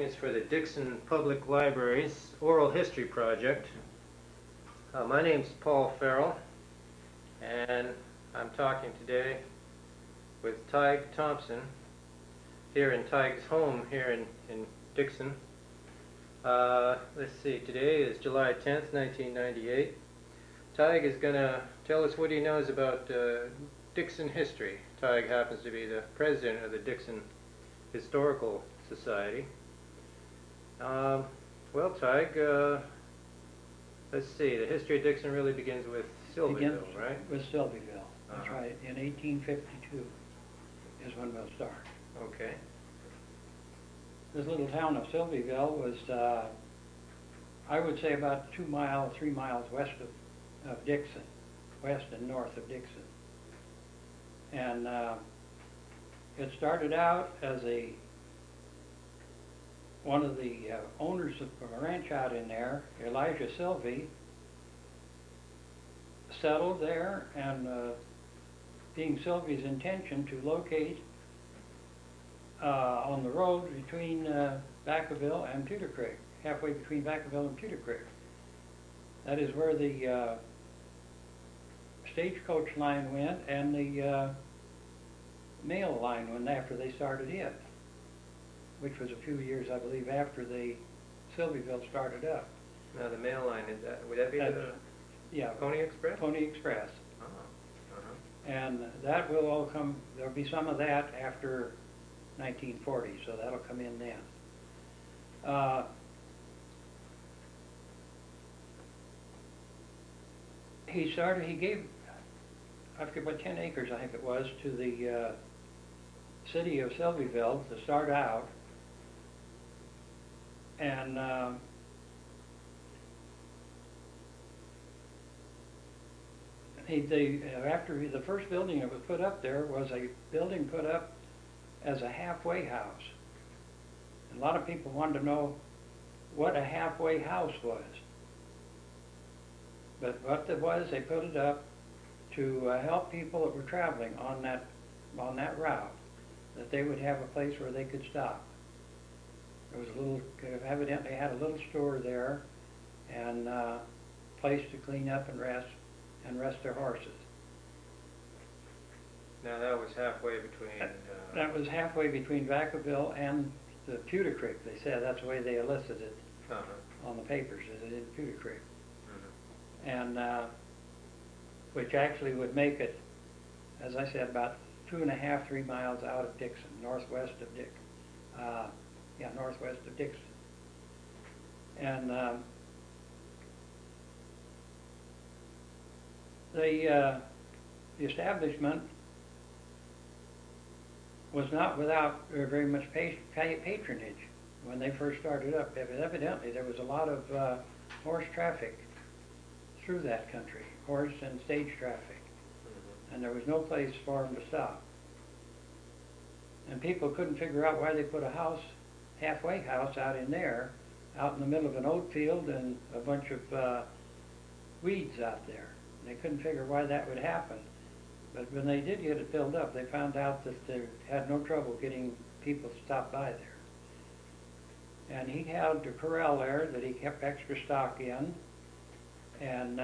is for the Dixon Public Library's Oral History Project. My name's Paul Ferrell, and I'm talking today with Tige Thomsen here in Tige's home here in Dixon. Let's see, today is July 10th, 1998. Tige is going to tell us what he knows about Dixon history. Tige happens to be the president of the Dixon Historical Society. Well, Tige, let's see, the history of Dixon really begins with Sylvierville, right? With Sylvierville, that's right. In 1852 is when we'll start. Okay. This little town of Sylvierville was, I would say, about 3 miles west of Dixon, west and north of Dixon. And it started out as one of the owners of a ranch out in there, Elijah Sylvie, settled there, and being Sylvie's intention to locate on the road between Vacaville and Tudor Creek, halfway between Vacaville and Tudor Creek. That is where the stagecoach line went and the mail line went after they started it, which was a few years, I believe, after the Sylvierville started up. Now the mail line, would that be the Pony Express? Pony Express. Uh-huh. And that will all come, there'll be some of that after 1940, so that'll come in then. He gave, I forget what, 10 acres, I think it was, to the city of Sylvierville to start out. And after the first building that was put up there was a building put up as a halfway house. And a lot of people wanted to know what a halfway house was. But what it was, they put it up to help people that were traveling on that route, that they would have a place where they could stop. There was a little, evidently had a little store there, and a place to clean up and rest their horses. Now that was halfway between... That was halfway between Vacaville and the Tudor Creek. They said that's the way they elicited it on the papers, is it in Tudor Creek. And which actually would make it, as I said, about 2.5, 3 miles out of Dixon, northwest of Dixon. And the establishment was not without very much patronage when they first started up. Evidently, there was a lot of horse traffic through that country, horse and stage traffic, and there was no place for them to stop. And people couldn't figure out why they put a halfway house out in there, out in the middle of an oat field and a bunch of weeds out there. They couldn't figure why that would happen. But when they did get it filled up, they found out that they had no trouble getting people to stop by there. And he had a corral there that he kept extra stock in, and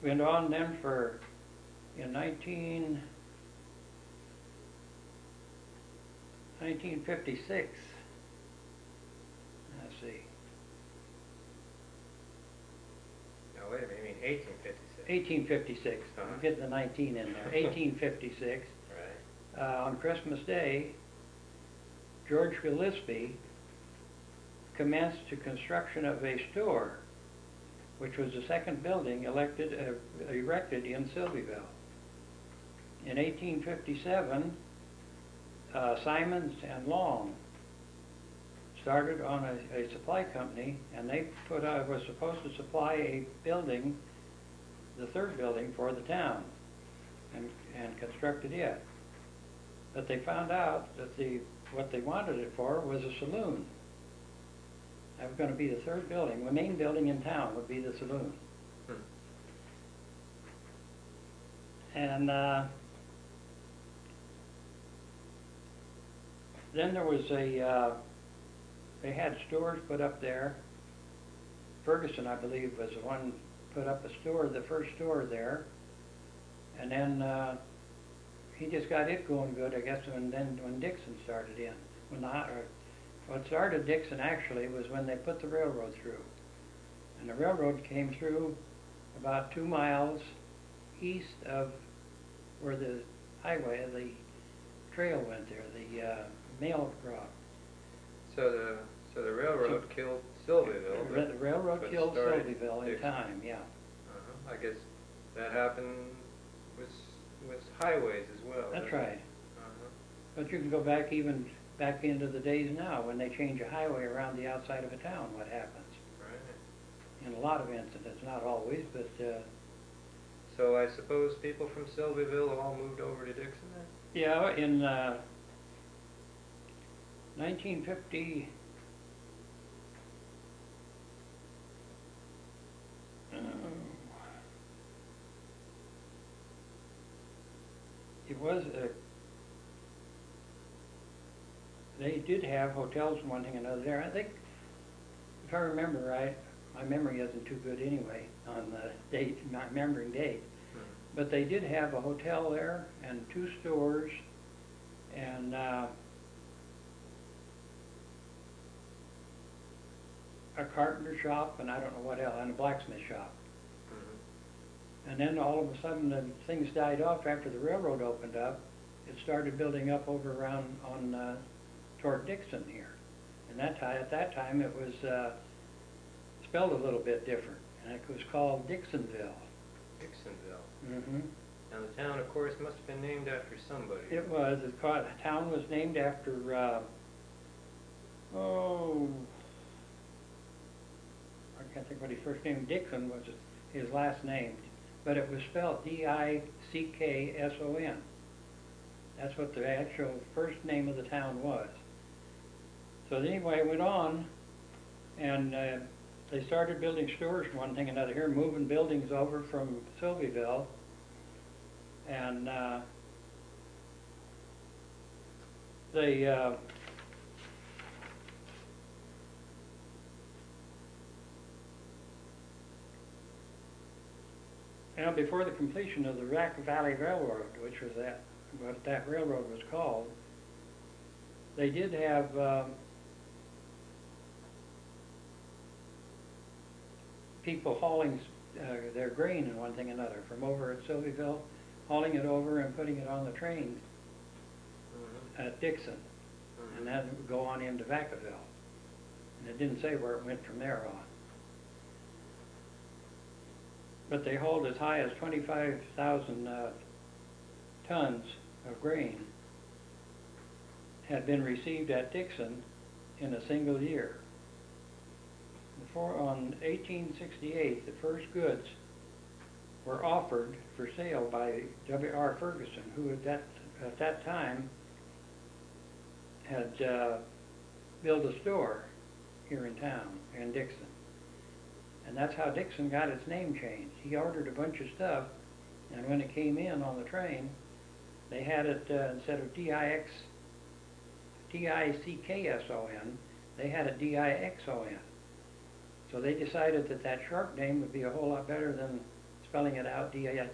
went on then for, in 1956, let's see. No, wait a minute, you mean 1856? 1856, I'm getting the 19 in there, 1856. Right. On Christmas Day, George Gillespie commenced the construction of a store, which was the second building erected in Sylvierville. In 1857, Simons and Long started on a supply company, and they was supposed to supply a building, the third building for the town, and constructed it. But they found out that what they wanted it for was a saloon. That was going to be the third building. The main building in town would be the saloon. And then there was they had stores put up there. Ferguson, I believe, was the one put up a store, the first store there. And then he just got it going good, I guess, when Dixon started in. What started Dixon actually was when they put the railroad through. And the railroad came through about 2 miles east of where the highway, the trail went there, the mail route. So the railroad killed Sylvieville. The railroad but killed started Sylvieville in Dixon. time, yeah. I guess that happened with highways as well. That's doesn't it? right. But you can go back back into the days now when they change a highway around the outside of a town, what happens. Right. In a lot of incidents, not always, but So I suppose people from Sylvieville all moved over to Dixon then? yeah, in 1950, it was they did have hotels and one thing and another there. I think, if I remember right, my memory isn't too good anyway on the date, not remembering date, but they did have a hotel there and 2 stores and a carpenter shop and I don't know what else, and a blacksmith shop. And then all of a sudden the things died off after the railroad opened up. It started building up over around on toward Dixon here. And at that time it was spelled a little bit different, and it was called Dixonville. Dixonville. Mm-hmm. Now the town, of course, must have been named after somebody. It was. The town was named after I can't think what his first name. Dixon was his last name, but it was spelled Dickson. That's what the actual first name of the town was. So anyway, it went on, and they started building stores, one thing and another here, moving buildings over from Sylvieville, and they now before the completion of the Rack Valley Railroad, which was what that railroad was called, they did have people hauling their grain and one thing and another from over at Sylvieville, hauling it over and putting it on the train at Dixon, and that would go on into Vacaville. And it didn't say where it went from there on. But they hauled as high as 25,000 tons of grain had been received at Dixon in a single year. On 1868, the first goods were offered for sale by W.R. Ferguson, who at that time had built a store here in town, in Dixon. And that's how Dixon got its name changed. He ordered a bunch of stuff, and when it came in on the train, they had it, instead of Dickson, they had it Dixon. So they decided that short name would be a whole lot better than spelling it out Dixon.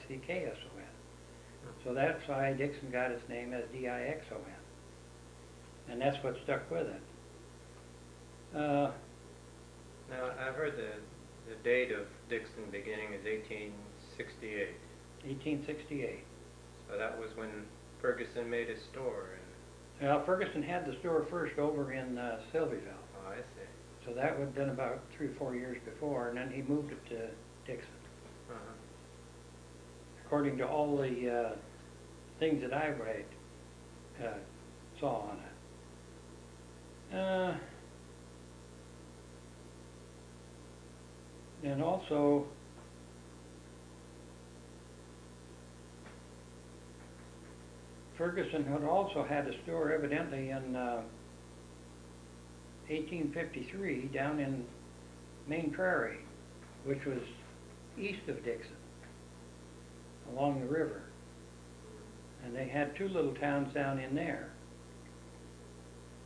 So that's why Dixon got its name as Dixon. And that's what stuck with it. Now, I've heard the date of Dixon beginning is 1868. 1868. So that was when Ferguson made his store. Well, Ferguson had the store first over in Sylvieville. Oh, I see. So that would have been about 3 or 4 years before, and then he moved it to Dixon. According to all the things that I read, saw on it. And also, Ferguson had also had a store evidently in 1853 down in Main Prairie, which was east of Dixon, along the river. And they had 2 little towns down in there.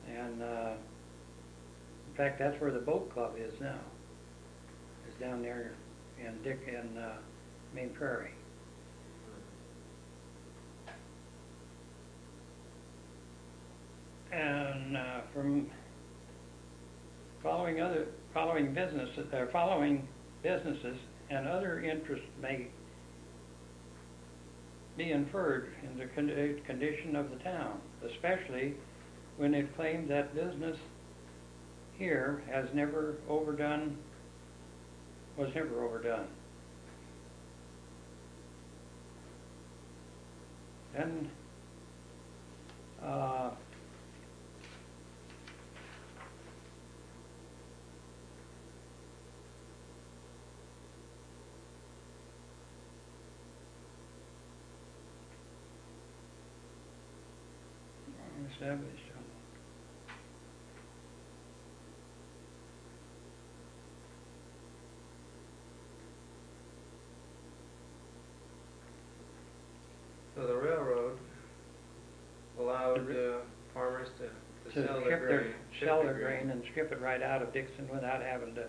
And in fact, that's where the boat club is now. It's down there in Main Prairie. And from following businesses and other interests may be inferred in the condition of the town, especially when it claimed that business here was never overdone. Then established. So the railroad allowed farmers to sell their grain, sell their grain and ship it right out of Dixon without having to,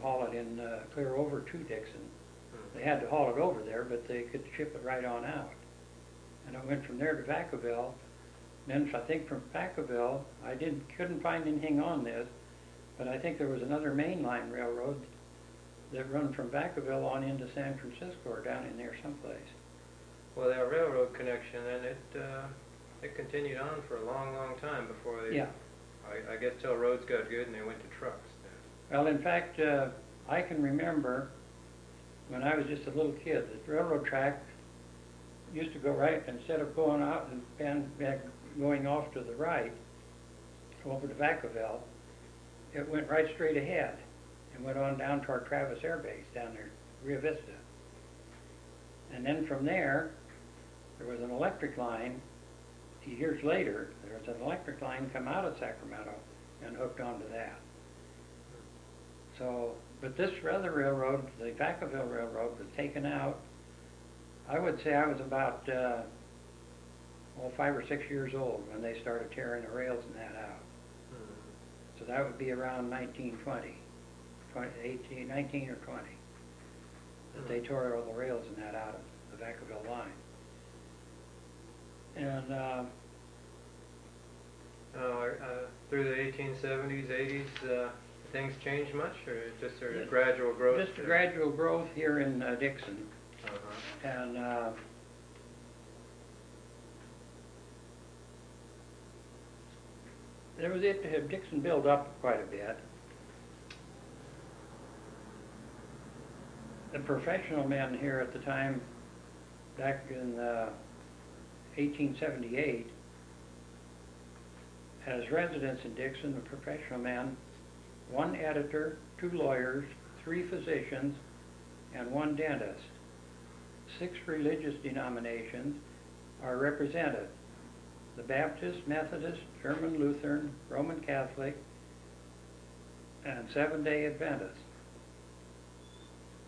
haul it in clear over to Dixon. They had to haul it over there, but they could ship it right on out. And it went from there to Vacaville. Then I think from Vacaville, I couldn't find anything on this, but I think there was another mainline railroad that run from Vacaville on into San Francisco or down in there someplace. Well, that railroad connection, and it continued on for a long, long time before they. Yeah. I guess till roads got good and they went to trucks. Well, in fact, I can remember when I was just a little kid, the railroad track used to go right, instead of going out and going off to the right over to Vacaville, it went right straight ahead and went on down toward Travis Air Base down there, Rio Vista. And then from there was an electric line. Years later, there was an electric line come out of Sacramento and hooked onto that. So, but this other railroad, the Vacaville Railroad, was taken out. I would say I was about 5 or 6 years old when they started tearing the rails and that out. So that would be around 1920, 19 or 20, that they tore all the rails and that out of the Vacaville line. And through the 1870s, 80s, things changed much, or just sort of gradual growth? Just a gradual growth here in Dixon. And Dixon built up quite a bit. The professional men here at the time, back in 1878, as residents in Dixon, the professional men, 1 editor, 2 lawyers, 3 physicians, and 1 dentist. 6 religious denominations are represented: the Baptist, Methodist, German Lutheran, Roman Catholic, and Seventh-day Adventist.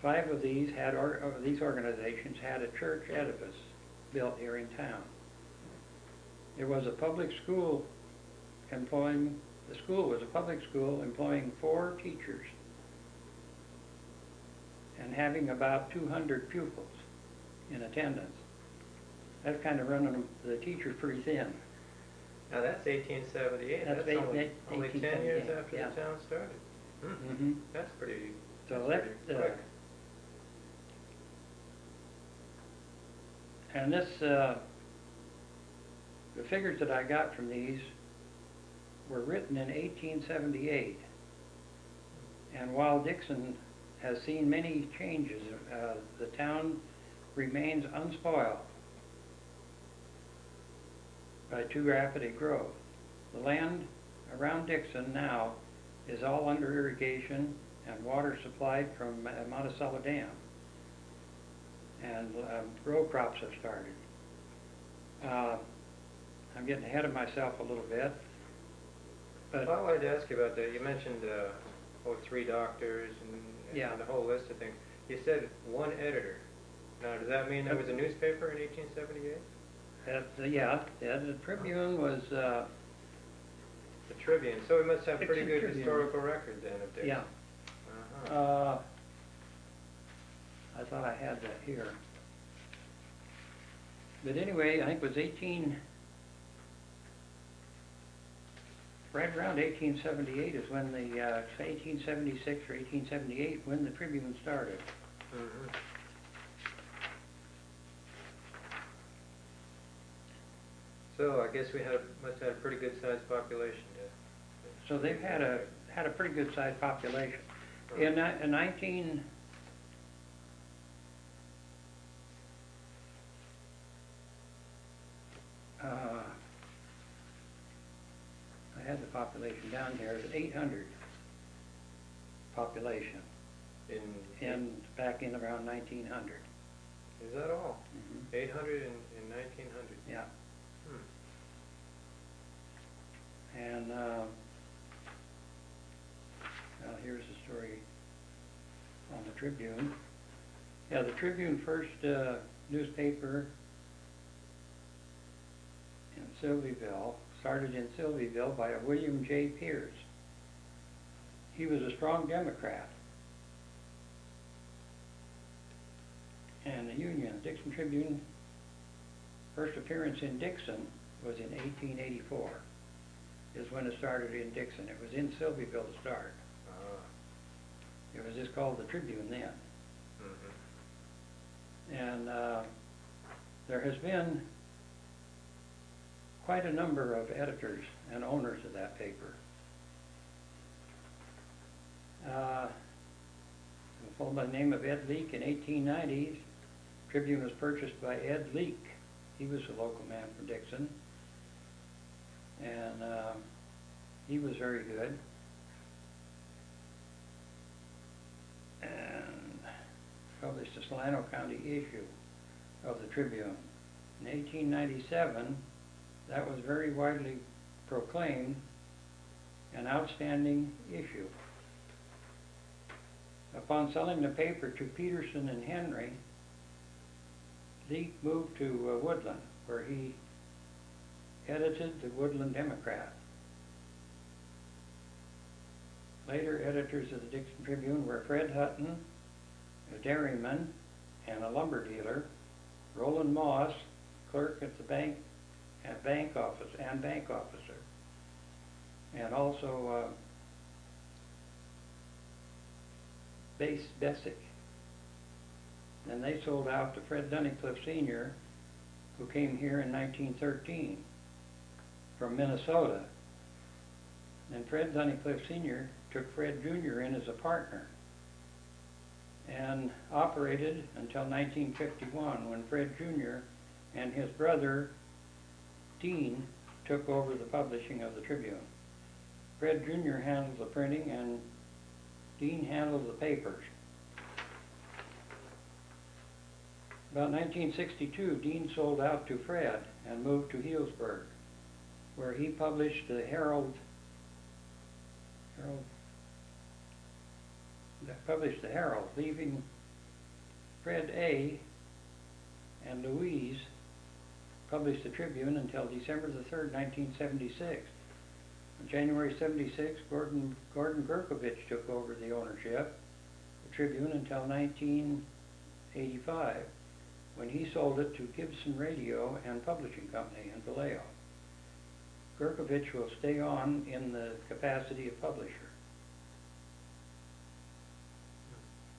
5 of these organizations had a church edifice built here in town. There was a public school the school was a public school employing 4 teachers and having about 200 pupils in attendance. That's kind of running the teachers pretty thin. Now that's 1878. That's only 10 years after the town started. Mm-hmm. That's pretty. So pretty quick. And this, the figures that I got from these were written in 1878. And while Dixon has seen many changes, the town remains unspoiled by too rapid a growth. The land around Dixon now is all under irrigation and water supplied from Monticello Dam. And row crops have started. I'm getting ahead of myself a little bit. But well, I wanted to ask you about that. You mentioned 3 doctors and the whole list of things. You said 1 editor. Now, does that mean there was a newspaper in 1878? Yeah, the Tribune was, The Tribune, so we must have pretty Dixon good Tribune. historical record then of Dixon. yeah. Uh-huh. I thought I had that here. But anyway, I think it was right around 1878 is when the, 1876 or 1878, when the Tribune started. Mhm. So I guess we must have had a pretty good sized population to. So they've had a pretty good sized population. In 19, I had the population down here, it's 800 population back in around 1900. Is that all? Mhm. 800 in 1900. Yeah. Hmm. And well, here's the story on the Tribune. Yeah, the Tribune, first newspaper in Sylvieville, started in Sylvieville by a William J. Pierce. He was a strong Democrat. And the Union, Dixon Tribune, first appearance in Dixon was in 1884, is when it started in Dixon. It was in Sylvieville to start. It was just called the Tribune then. Mhm. And there has been quite a number of editors and owners of that paper. By the name of Ed Leake in 1890s, Tribune was purchased by Ed Leake. He was a local man from Dixon, and he was very good. And published the Solano County issue of the Tribune. In 1897, that was very widely proclaimed an outstanding issue. Upon selling the paper to Peterson and Henry, Leake moved to Woodland, where he edited the Woodland Democrat. Later editors of the Dixon Tribune were Fred Hutton, a dairyman and a lumber dealer, Roland Moss, clerk at the bank officer, and also Bass Bessick. Then they sold out to Fred Dunnicliffe Sr., who came here in 1913 from Minnesota. And Fred Dunnicliffe Sr. took Fred Jr. in as a partner and operated until 1951, when Fred Jr. and his brother Dean took over the publishing of the Tribune. Fred Jr. handled the printing and Dean handled the papers. About 1962, Dean sold out to Fred and moved to Healdsburg, where he published the Herald, leaving Fred A. and Louise published the Tribune until December the 3rd, 1976. On January 76, Gordon Gerkovich took over the ownership of the Tribune until 1985, when he sold it to Gibson Radio and Publishing Company in Vallejo. Gerkovich will stay on in the capacity of publisher.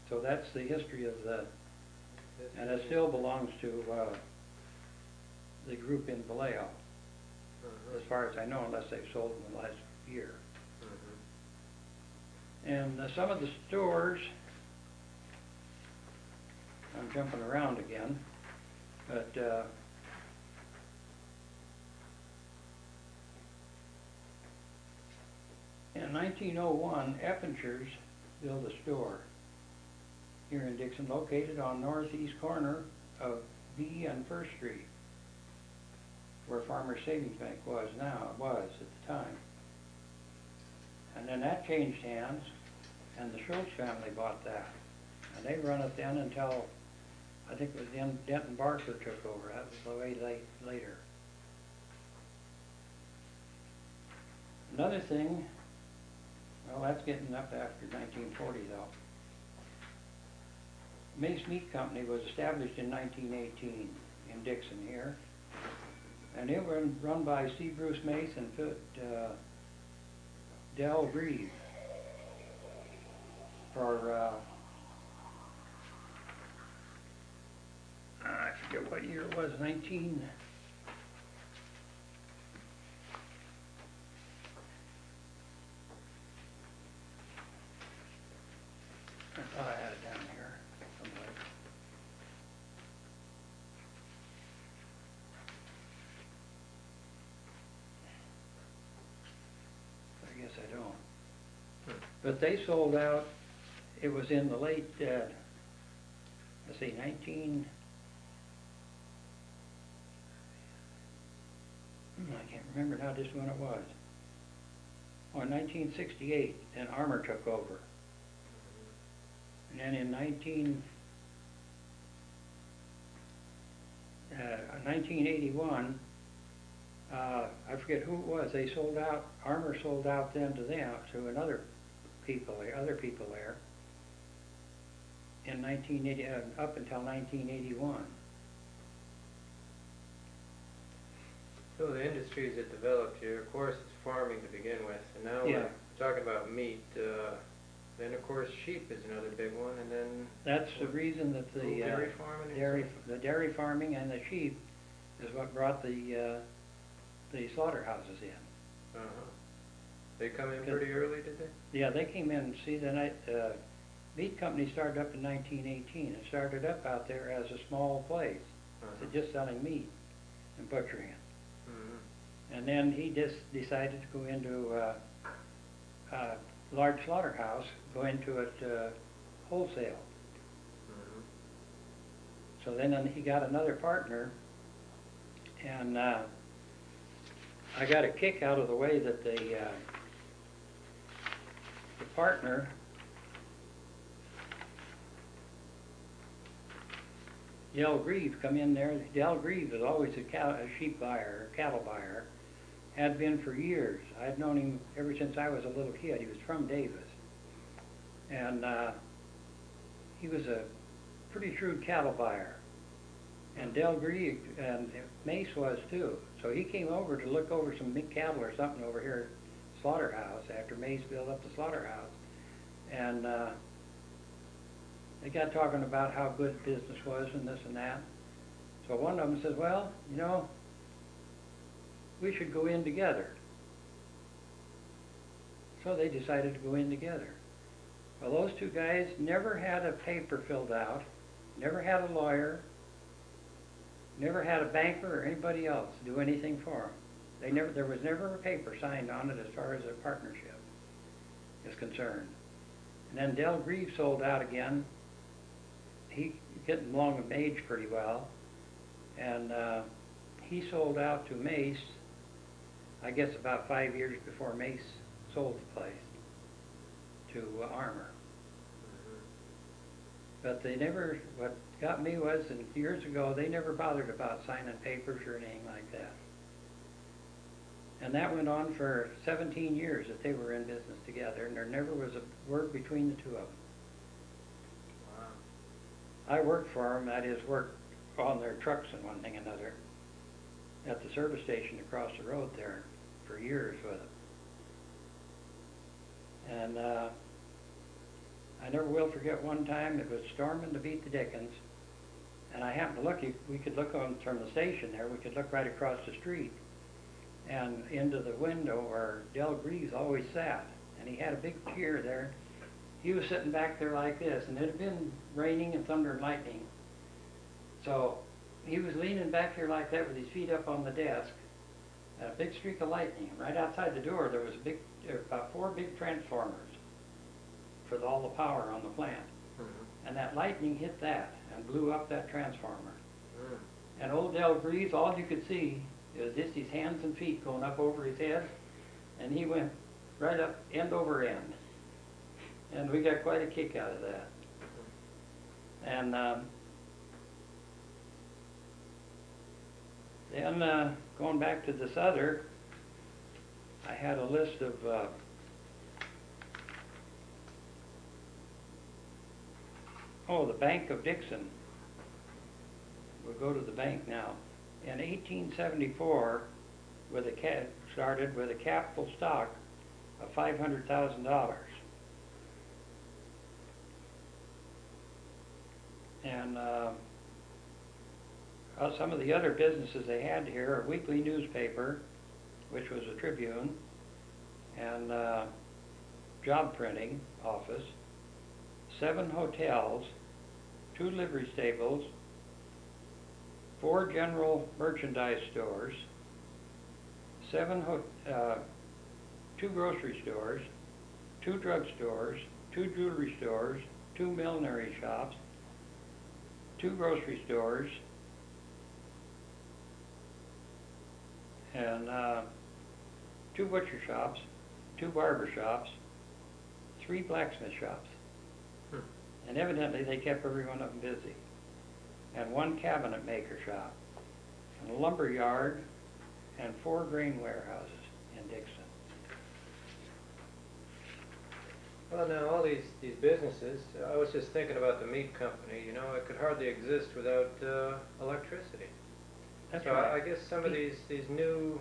So that's the history of and it still belongs to the group in Vallejo, as far as I know, unless they've sold in the last year. And some of the stores, I'm jumping around again, but in 1901, Eppinger's built a store here in Dixon, located on northeast corner of B and First Street, where Farmers Savings Bank was at the time. And then that changed hands, and the Schultz family bought that. And they run it then until I think it was Denton Barker took over. That was way later. Another thing, well, that's getting up after 1940 though. Mace Meat Company was established in 1918 in Dixon here, and it was run by C. Bruce Mace and Del Grieve for I forget what year it was, 19. I thought I had it down here someplace. I guess I don't. But they sold out, it was in the late, let's see, 19, I can't remember now just when it was. Oh, in 1968, then Armour took over. And then in 1981, I forget who it was, they sold out, Armour sold out then to them, to other people there, in 1980, up until 1981. So the industries that developed here, of course, it's farming to begin with, and now we're talking about meat. Then of course sheep is another big one, and then that's the reason that the dairy farming. The dairy farming and the sheep is what brought the slaughterhouses in. They come in pretty early, did they? Yeah, they came in. See, the meat company started up in 1918. It started up out there as a small place, just selling meat and butchering it. And then he just decided to go into a large slaughterhouse, go into it wholesale. So then he got another partner, and I got a kick out of the way that the partner Del Grieve come in there. Del Grieve was always a sheep buyer, cattle buyer, had been for years. I'd known him ever since I was a little kid. He was from Davis. And he was a pretty shrewd cattle buyer. And Del Grieve and Mace was too. So he came over to look over some big cattle or something over here at Slaughterhouse after Mace built up the slaughterhouse. And they got talking about how good business was and this and that. So one of them said, well, you know, we should go in together. So they decided to go in together. Well, those two guys never had a paper filled out, never had a lawyer, never had a banker or anybody else do anything for them. There was never a paper signed on it as far as a partnership is concerned. And then Del Grieve sold out again. He getting along with age pretty well, and he sold out to Mace, I guess about 5 years before Mace sold the place to Armour. But they never, what got me was, and years ago, they never bothered about signing papers or anything like that. And that went on for 17 years that they were in business together, and there never was a word between the two of them. I worked for them, that is, worked on their trucks and one thing and another at the service station across the road there for years with them. And I never will forget one time, it was storming to beat the dickens, and I happened to look, we could look on from the station there, we could look right across the street and into the window where Del Grieve always sat, and he had a big chair there. He was sitting back there like this, and it had been raining and thunder and lightning. So he was leaning back here like that with his feet up on the desk, and a big streak of lightning. Right outside the door there was about 4 big transformers for all the power on the plant. And that lightning hit that and blew up that transformer. And old Del Grieve, all you could see was just his hands and feet going up over his head, and he went right up end over end. And we got quite a kick out of that. And Then, going back to this other, I had a list of the Bank of Dixon. We'll go to the bank now. In 1874, started with a capital stock of $500,000. And some of the other businesses they had here, a weekly newspaper, which was a Tribune, and job printing office, 7 hotels, 2 livery stables, 4 general merchandise stores, 2 grocery stores, 2 drug stores, 2 jewelry stores, 2 millinery shops, 2 grocery stores, and 2 butcher shops, 2 barber shops, 3 blacksmith shops. And evidently they kept every one of them busy. And 1 cabinet maker shop, and a lumber yard, and 4 grain warehouses in Dixon. Well, now all these businesses, I was just thinking about the meat company, you know, it could hardly exist without electricity. That's so right. I guess some of these new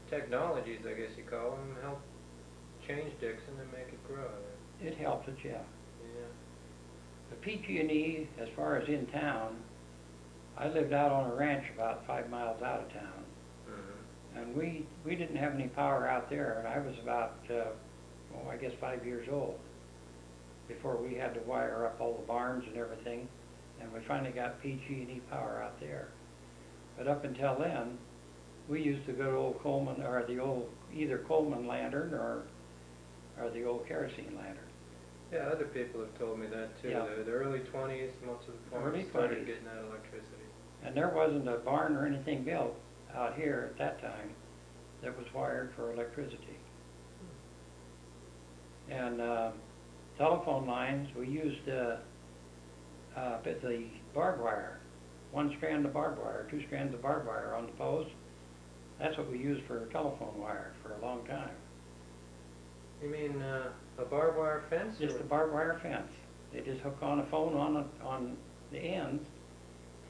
technologies, I guess you call them, help change Dixon and make it grow. It helped it, yeah. Yeah. The PG&E, as far as in town, I lived out on a ranch about 5 miles out of town. Mm-hmm. And we didn't have any power out there, and I was about, I guess 5 years old before we had to wire up all the barns and everything, and we finally got PG&E power out there. But up until then, we used to go to old Coleman, or the old, either Coleman lantern or the old kerosene lantern. Yeah, other people have told me that too. Yeah. The early 20s, most of the farmers Early started 20s. getting that electricity. And there wasn't a barn or anything built out here at that time that was wired for electricity. And telephone lines, we used the barbed wire, 1 strand of barbed wire, 2 strands of barbed wire on the post. That's what we used for telephone wire for a long time. You mean a barbed wire fence? Just a barbed wire fence. They just hook on a phone on the ends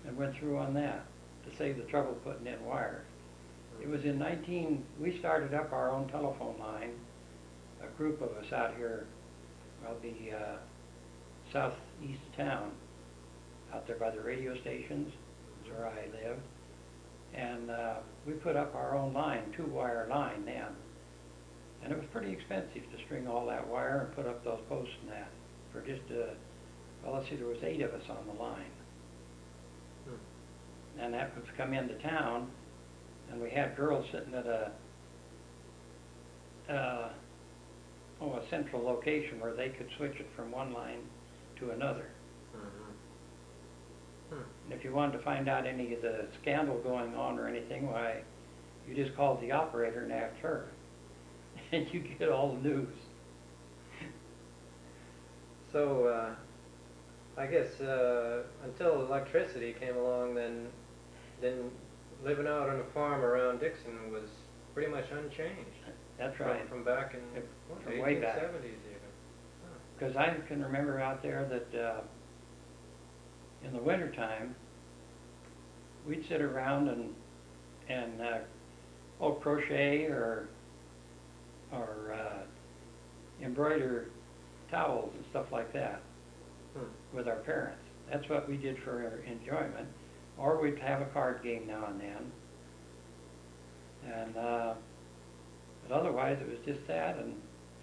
and went through on that to save the trouble putting in wires. It was in we started up our own telephone line, a group of us out here, the southeast of town, out there by the radio stations, is where I live. And we put up our own line, 2-wire line then. And it was pretty expensive to string all that wire and put up those posts and that for just, let's see, there was 8 of us on the line. And that was come into town, and we had girls sitting at a central location where they could switch it from one line to another. And if you wanted to find out any of the scandal going on or anything, why, you just called the operator and asked her, and you get all the news. So I guess until electricity came along, then living out on a farm around Dixon was pretty much unchanged. That's right. From back in From the way back. 1870s even. Because I can remember out there that in the wintertime, we'd sit around and crochet or embroider towels and stuff like that with our parents. That's what we did for our enjoyment. Or we'd have a card game now and then. And but otherwise it was just that and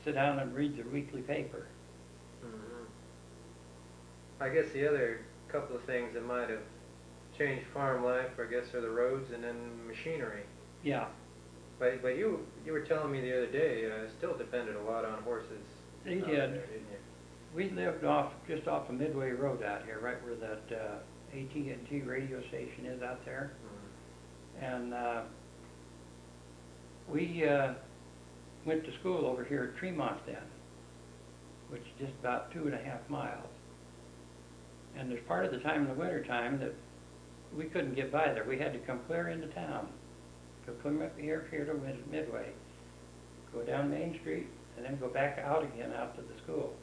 sit down and read the weekly paper. I guess the other couple of things that might have changed farm life, I guess, are the roads and then machinery. Yeah. But you were telling me the other day, still depended a lot on horses. They did. There, didn't you? We lived just off of Midway Road out here, right where that AT&T radio station is out there. And we went to school over here at Tremont then, which is just about 2.5 miles. And there's part of the time in the winter time that we couldn't get by there. We had to come clear into town. Go clear up here to Midway, go down Main Street, and then go back out again out to the school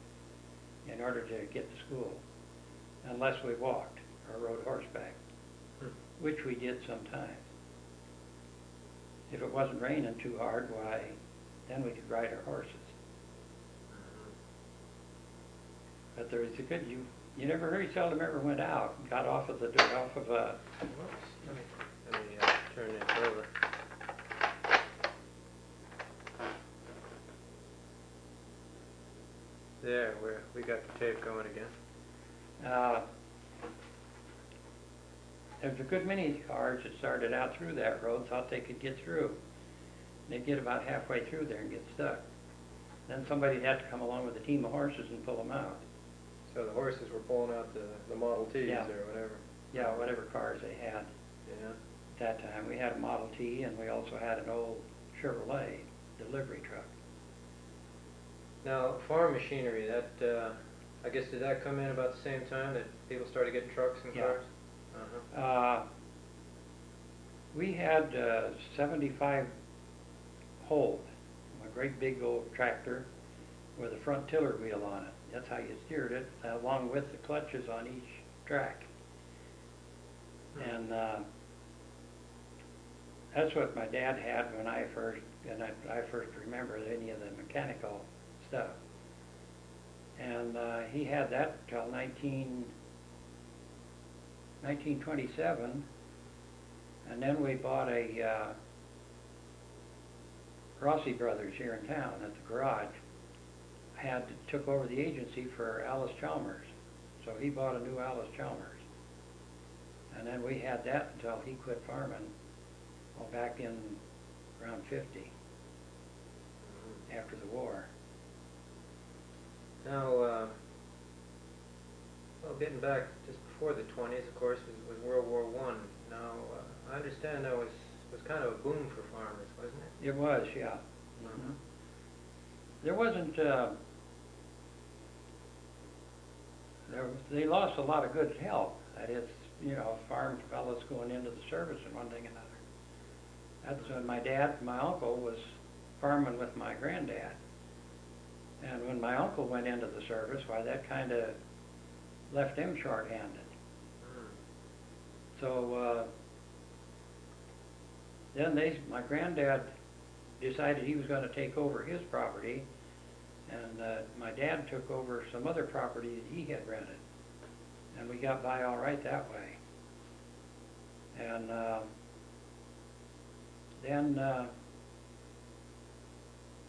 in order to get to school, unless we walked or rode horseback, which we did sometimes. If it wasn't raining too hard, why, then we could ride our horses. But there was a good, you never very seldom ever went out and got off of a. Whoops, let me turn this over. There, we got the tape going again. There's a good many cars that started out through that road, thought they could get through. They'd get about halfway through there and get stuck. Then somebody'd have to come along with a team of horses and pull them out. So the horses were pulling out the Model Ts or whatever? Yeah, whatever cars they had. Yeah. At that time, we had a Model T and we also had an old Chevrolet delivery truck. Now, farm machinery, that, I guess, did that come in about the same time that people started getting trucks and cars? We had 75 Hold, a great big old tractor with a front tiller wheel on it. That's how you steered it, along with the clutches on each track. And that's what my dad had when I first remember any of the mechanical stuff. And he had that until 1927, and then we bought a Rossi Brothers here in town at the garage. Took over the agency for Alice Chalmers, so he bought a new Alice Chalmers. And then we had that until he quit farming, back in around 50, after the war. Now, well, getting back just before the 20s, of course, was World War I. Now, I understand that was kind of a boom for farmers, wasn't it? It was, yeah. Mm-hmm. There wasn't, they lost a lot of good help. That is, farm fellows going into the service and one thing and another. That's when my uncle was farming with my granddad. And when my uncle went into the service, why, that kind of left him short-handed. So then my granddad decided he was going to take over his property, and my dad took over some other property that he had rented. And we got by all right that way. And then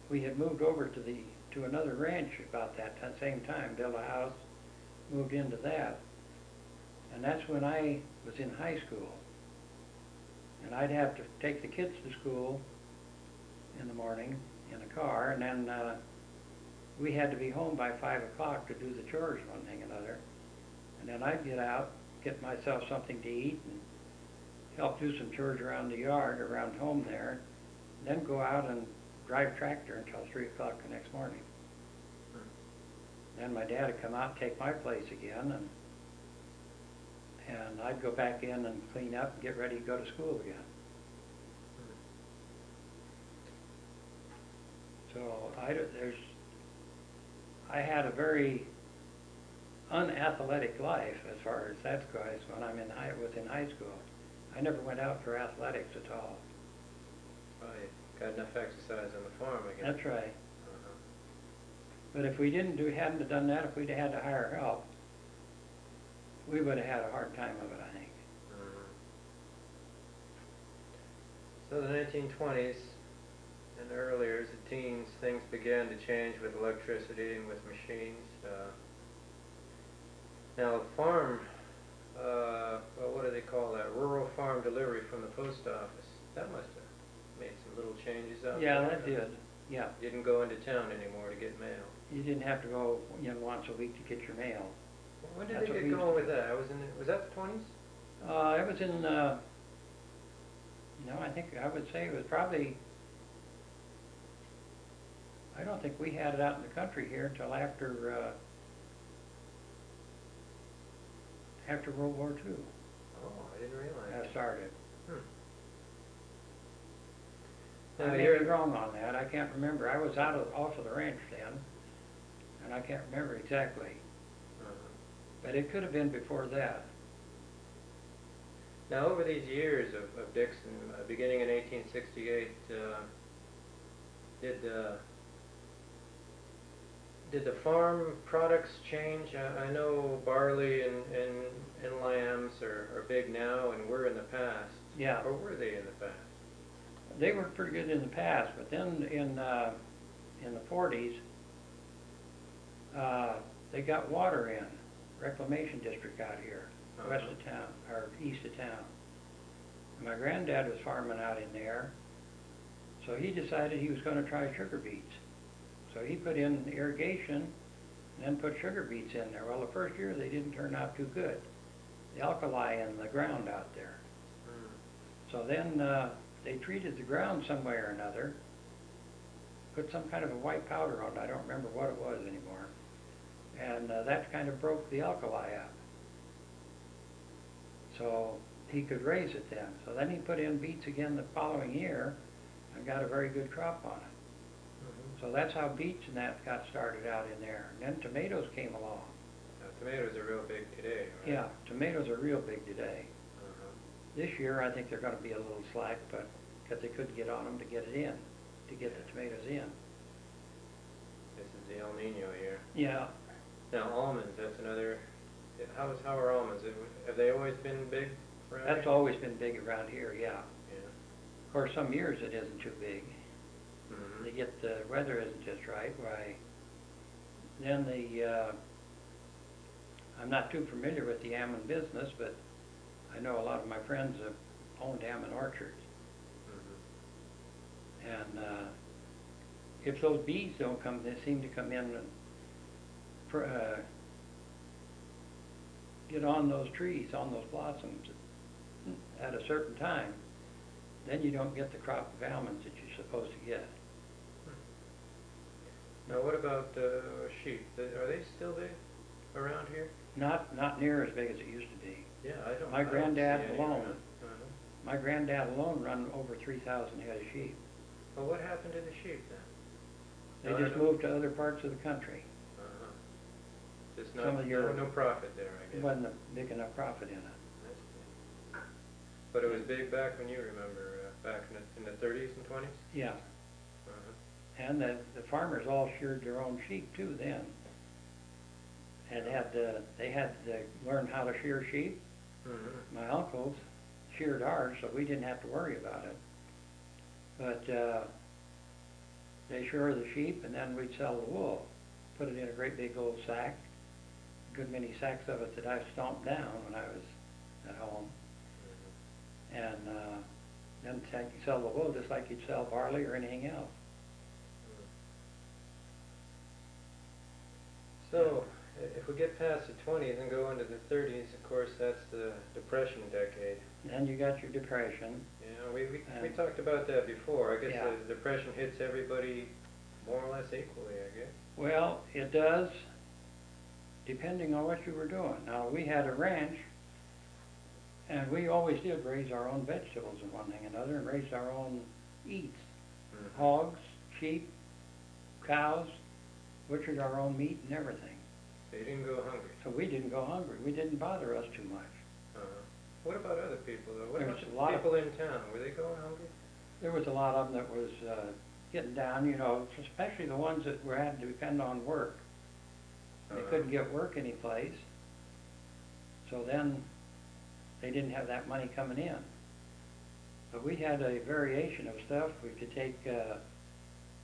we had moved over to another ranch about that same time, built a house, moved into that. And that's when I was in high school. And I'd have to take the kids to school in the morning in a car, and then we had to be home by 5 o'clock to do the chores, one thing or another. And then I'd get out, get myself something to eat, and help do some chores around the yard, around home there, then go out and drive tractor until 3 o'clock the next morning. Then my dad would come out and take my place again, and I'd go back in and clean up and get ready to go to school again. So I had a very unathletic life as far as that goes when I was in high school. I never went out for athletics at all. Right. Got enough exercise on the farm, I guess. That's right. But if we hadn't done that, if we'd had to hire help, we would have had a hard time of it, I think. So the 1920s and earlier, as the teens, things began to change with electricity and with machines. Now, farm, well, what do they call that? Rural farm delivery from the post office. That must have made some little changes out there. Yeah, that did. Yeah. You didn't go into town anymore to get mail. You didn't have to go once a week to get your mail. When did they get going with that? Was that the 20s? It was in, I think I would say it was probably, I don't think we had it out in the country here until after World War II. Oh, I didn't realize that. started. Now, I may you're- be wrong on that. I can't remember. I was off of the ranch then, and I can't remember exactly. But it could have been before that. Now, over these years of Dixon, beginning in 1868, did the farm products change? I know barley and lambs are big now and were in the past. Yeah. Or were they in the past? They were pretty good in the past, but then in the 40s, they got water in. Reclamation district out here, west of town, or east of town. And my granddad was farming out in there, so he decided he was going to try sugar beets. So he put in irrigation and then put sugar beets in there. Well, the first year they didn't turn out too good. The alkali in the ground out there. So then they treated the ground some way or another, put some kind of a white powder on it. I don't remember what it was anymore. And that kind of broke the alkali up. So he could raise it then. So then he put in beets again the following year and got a very good crop on it. So that's how beets and that got started out in there. And then tomatoes came along. Now, tomatoes are real big today, right? Yeah, tomatoes are real big today. This year I think they're going to be a little slack, but because they couldn't get on them to get it in, to get the tomatoes in. This is the El Nino year. Yeah. Now, almonds, that's another, how are almonds? Have they always been big around That's here? always been big around here, yeah. Yeah. Of course, some years it isn't too big. Mm-hmm. They get the weather isn't just right. Why? Then I'm not too familiar with the almond business, but I know a lot of my friends have owned almond orchards. Mm-hmm. And if those bees don't come, they seem to come in and get on those trees, on those blossoms at a certain time, then you don't get the crop of almonds that you're supposed to get. Now, what about sheep? Are they still big around here? Not near as big as it used to be. Yeah, I don't. My I don't granddad see any alone. around. My granddad alone run over 3,000 head of sheep. Well, what happened to the sheep then? They just moved to other parts of the country. Just Some of your- no profit there, I There guess. wasn't a big enough profit in it. I see. But it was big back when you remember, back in the 30s and 20s? Yeah. And the farmers all sheared their own sheep too then. And they had to learn how to shear sheep. Mm-hmm. My uncles sheared ours, so we didn't have to worry about it. But they shear the sheep, and then we'd sell the wool, put it in a great big old sack, a good many sacks of it that I stomped down when I was at home. And then sell the wool just like you'd sell barley or anything else. So, if we get past the 20s and go into the 30s, of course, that's the Depression decade. Then you got your Depression. Yeah, we talked about that before. I guess Yeah. the Depression hits everybody more or less equally, I guess. Well, it does, depending on what you were doing. Now, we had a ranch, and we always did raise our own vegetables and one thing and another, and raised our own eats. Mm-hmm. Hogs, sheep, cows, butchered our own meat and everything. So you didn't go hungry. So we didn't go hungry. We didn't bother us too much. What about other people, though? What There about was the a lot of- people in town? Were they going hungry? There was a lot of them that was getting down, you know, especially the ones that were had to depend on work. They couldn't get work anyplace. So then they didn't have that money coming in. But we had a variation of stuff. We could take,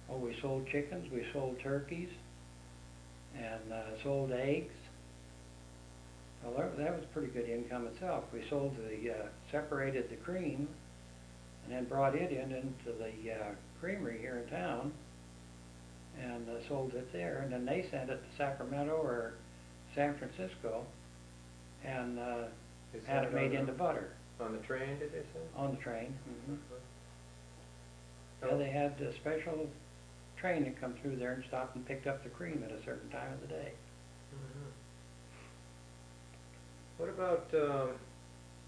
we sold chickens, we sold turkeys, and sold eggs. Well, that was pretty good income itself. We sold separated the cream, and then brought it into the creamery here in town, and sold it there. And then they sent it to Sacramento or San Francisco, and They had sent it made on into butter On the train, did they say? on the train. Oh. Yeah, they had a special train that come through there and stopped and picked up the cream at a certain time of the day. What about,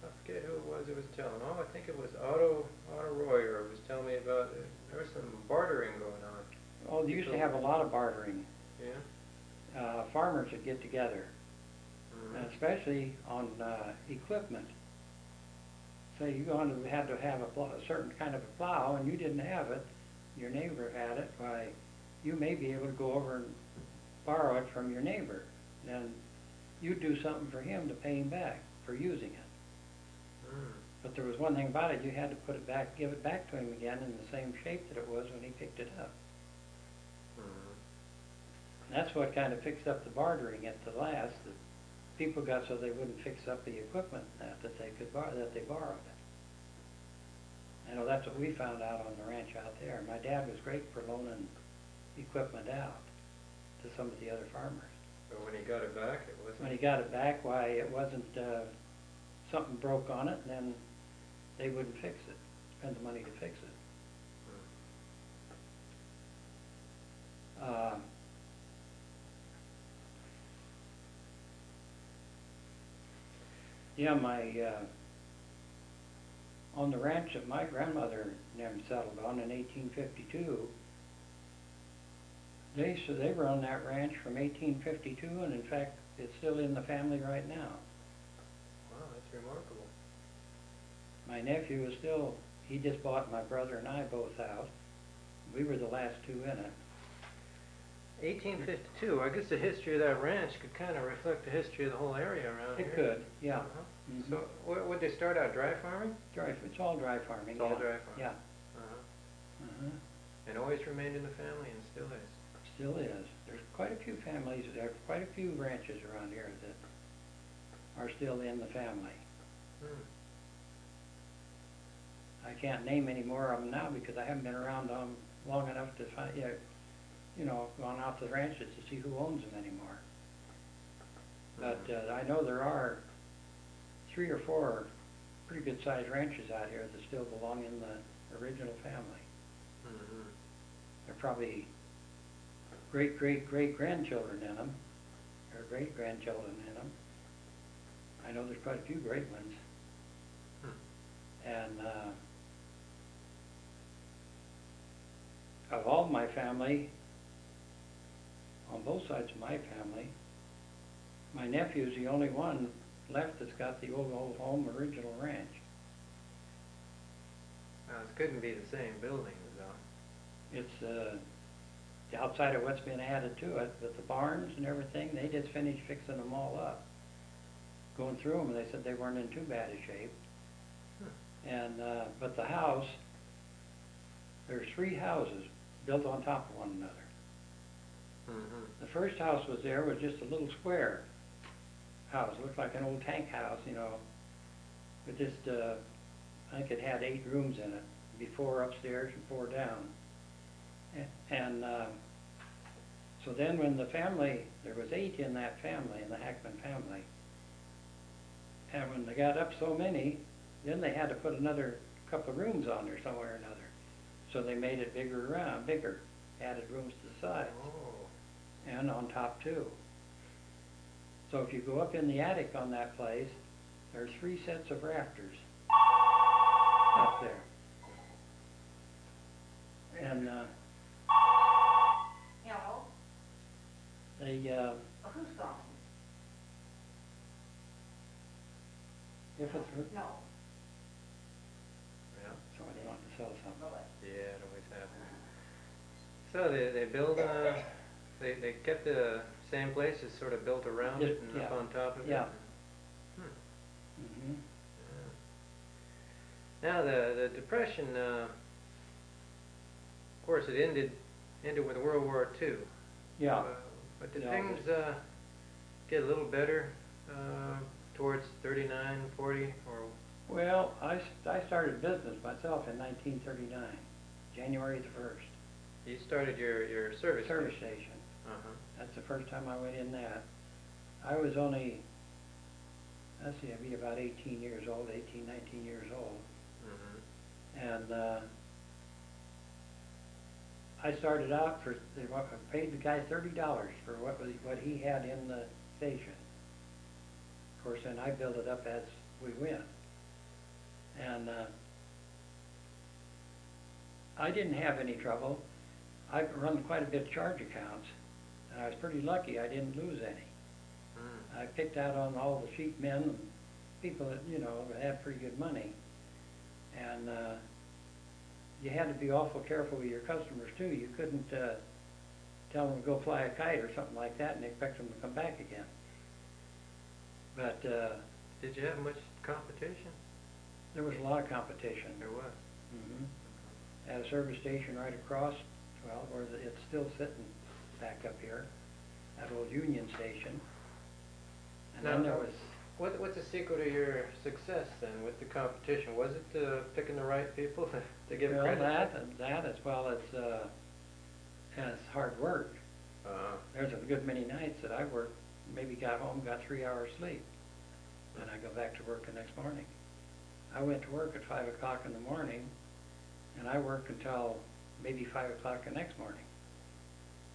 I forget who it was telling. Oh, I think it was Otto Royer was telling me about it. There was some bartering going on. Oh, they used to have a lot of bartering. Yeah? Farmers would get together, Mm-hmm. especially on equipment. Say you had to have a certain kind of a plow, and you didn't have it. Your neighbor had it. Why, you may be able to go over and borrow it from your neighbor. Then you'd do something for him to pay him back for using it. Mm. But there was one thing about it: you had to put it back, give it back to him again in the same shape that it was when he picked it up. Mm. That's what kind of fixed up the bartering at the last. That people got so they wouldn't fix up the equipment that they could that they borrowed. I know that's what we found out on the ranch out there. My dad was great for loaning equipment out to some of the other farmers. But when he got it back, it wasn't. When he got it back, why, it wasn't something broke on it, and then they wouldn't fix it. Spend the money to fix it. Yeah, on the ranch that my grandmother them settled on in 1852, they were on that ranch from 1852, and in fact, it's still in the family right now. Wow, that's remarkable. My nephew is still, he just bought my brother and I both out. We were the last two in it. 1852. I guess the history of that ranch could kind of reflect the history of the whole area around here. It could, yeah. Uh-huh. Mhm. So, would they start out dry farming? It's all dry farming. It's all yeah. dry farming. Yeah. Uh-huh. And always remained in the family and still is. Still is. There's quite a few families, there are quite a few ranches around here that are still in the family. Hmm. I can't name any more of them now because I haven't been around long enough to find, gone out to the ranches to see who owns them anymore. But I know there are 3 or 4 pretty good sized ranches out here that still belong in the original family. Mm-hmm. They're probably great-great-great-grandchildren in them, or great-grandchildren in them. I know there's quite a few great ones. And of all my family, on both sides of my family, my nephew's the only one left that's got the old home original ranch. Now, it couldn't be the same buildings, though. It's the outside of what's been added to it, but the barns and everything, they just finished fixing them all up. Going through them, they said they weren't in too bad a shape. And but the house, there's 3 houses built on top of one another. Mm-hmm. The first house was just a little square house. It looked like an old tank house, But just, I think it had 8 rooms in it, maybe 4 upstairs and 4 down. And so then when the family, there was 8 in that family, in the Hackman family. And when they got up so many, then they had to put another couple of rooms on there somewhere or another. So they made it bigger, added rooms to the sides. Oh. And on top too. So if you go up in the attic on that place, there's 3 sets of rafters up there. And Hello? they, Who's calling? if it's, No. Yeah. somebody wants to sell something. Go ahead. Yeah, it always happens. So they build they kept the same places sort of built around it and up on top of it? Yeah. Hmm. Mm-hmm. Yeah. Now the Depression, of course, it ended with World War II. Yeah. But did Yeah, things get a little better towards 39, 40, or? Well, I started business myself in 1939, January the 1st. You started your service Station. Uh-huh. That's the first time I went in that. I was only, I'd be about 18 years old, 18, 19 years old. Mm-hmm. And I started out I paid the guy $30 for what he had in the station. Of course, then I built it up as we went. And I didn't have any trouble. I've run quite a bit of charge accounts, and I was pretty lucky I didn't lose any. I picked out on all the cheap men and people that, you know, had pretty good money. And you had to be awful careful with your customers too. You couldn't tell them to go fly a kite or something like that and expect them to come back again. But Did you have much competition? there was a lot of competition. There was. At a service station right across, well, where it's still sitting back up here, that old Union Station. And Now, then there was, What's the secret of your success then with the competition? Was it picking the right people to give well, credit? that as well as hard work. There's a good many nights that I worked, maybe got home, got 3 hours sleep, and I go back to work the next morning. I went to work at 5 o'clock in the morning, and I worked until maybe 5 o'clock the next morning.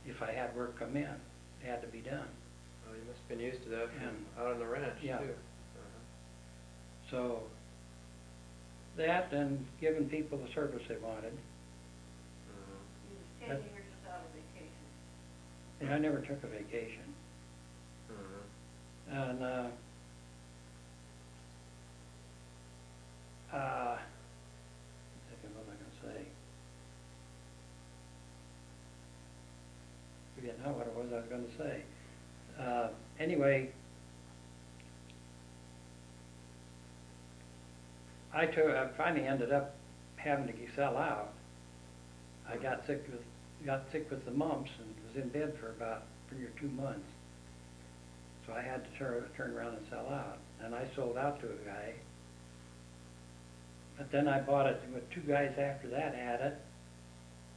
If I had work come in, it had to be done. Oh, you must have been used to that from And- out on the ranch yeah. too. So that and giving people the service they wanted. You was taking yourself out of vacation. And I never took a vacation. And thinking what am I going to say? Forget now what it was I was going to say. Anyway, I finally ended up having to sell out. I got sick with the mumps and was in bed for about 3 or 2 months. So I had to turn around and sell out. And I sold out to a guy. But then I bought it with 2 guys after that had it.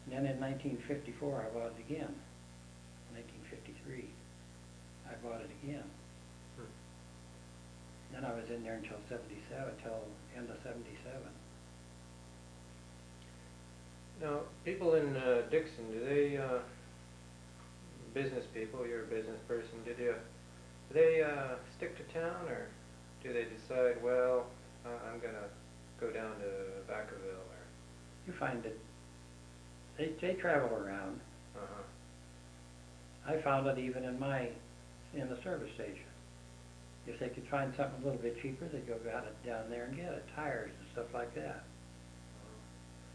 And then in 1954 I bought it again. 1953 I bought it again. Then I was in there until 77, till end of 77. Now, people in Dixon, do they, business people, you're a business person, do they stick to town, or do they decide, well, I'm going to go down to Vacaville, or? You find that they travel around. I found it even in the service station. If they could find something a little bit cheaper, they'd go down there and get it, tires and stuff like that.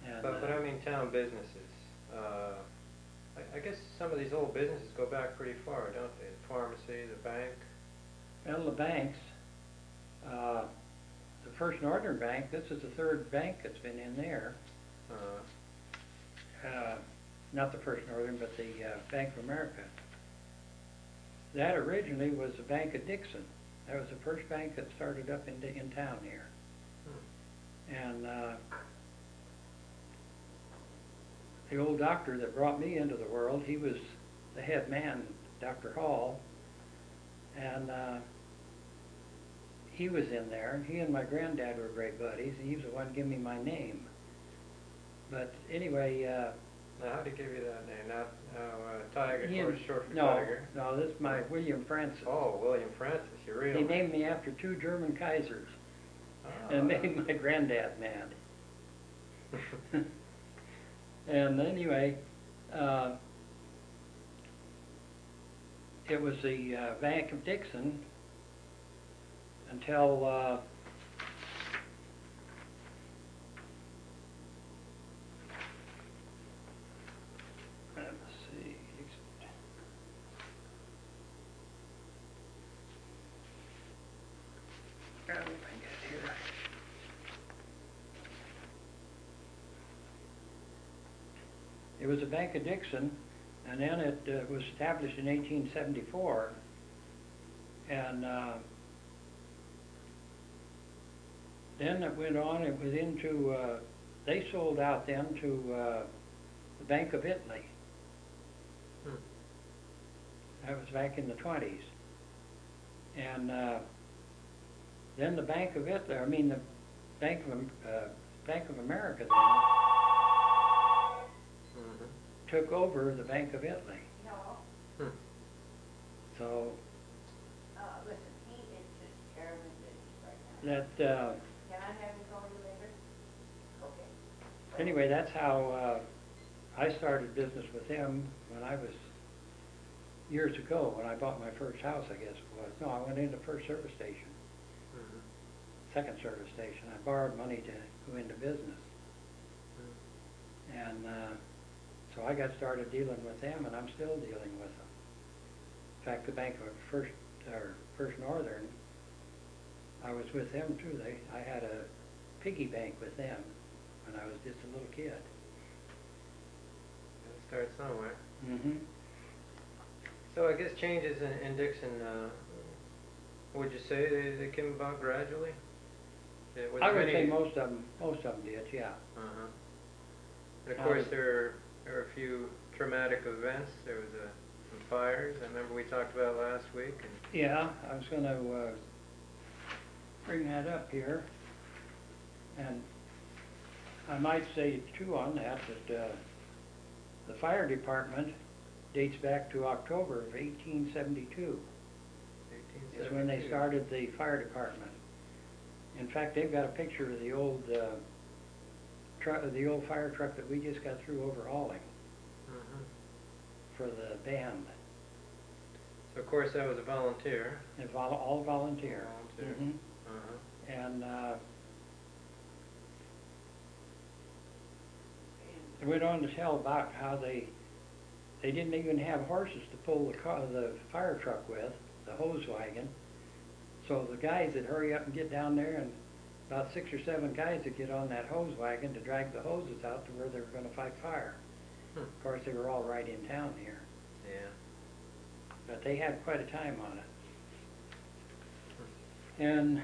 And, But I mean town businesses. I guess some of these old businesses go back pretty far, don't they? The pharmacy, the bank. well, the banks, the First Northern Bank, this is the 3rd bank that's been in there. Not the First Northern, but the Bank of America. That originally was the Bank of Dixon. That was the first bank that started up in town here. And the old doctor that brought me into the world, he was the head man, Dr. Hall, and he was in there. He and my granddad were great buddies, and he was the one giving me my name. But anyway, Now, how did he give you that name? Now, Tiger, of course, short for no, Tiger. no, this is my William Francis. Oh, William Francis, you're real. He named me after 2 German Kaisers, and made my granddad mad. And anyway, it was the Bank of Dixon until let's see. Let me get it here. It was the Bank of Dixon, and then it was established in 1874, and then it went on, it was into, they sold out then to the Bank of Italy. That was back in the 20s. And then the Bank of Italy, I mean the Bank of America then, took over the Bank of Italy. No, So listen, he is just terribly busy right now. that, Can I have him call you later? Anyway, that's how I started business with him when I was, years ago, when I bought my first house, I guess it was. No, I went into first service station, Mhm. second service station. I borrowed money to go into business. And so I got started dealing with them, and I'm still dealing with them. In fact, the Bank of First Northern, I was with them too. I had a piggy bank with them when I was just a little kid. Gotta start somewhere. Mm-hmm. So I guess changes in Dixon, would you say they came about gradually? Was I there would say any- most of them did, yeah. Uh-huh. And of course, there are a few traumatic events. There was some fires. I remember we talked about last week. And Yeah, I was going to bring that up here, and I might say too on that the fire department dates back to October of 1872. Is when they 1872. started the fire department. In fact, they've got a picture of the old fire truck that we just got through overhauling Mhm. for the band. So of course that was a volunteer. And all volunteer. Volunteer. Mhm. Uh-huh. And it went on to tell about how they didn't even have horses to pull the fire truck with, the hose wagon. So the guys would hurry up and get down there, and about 6 or 7 guys would get on that hose wagon to drag the hoses out to where they were going to fight fire. Of course, they were all right in town here, Yeah. but they had quite a time on it. And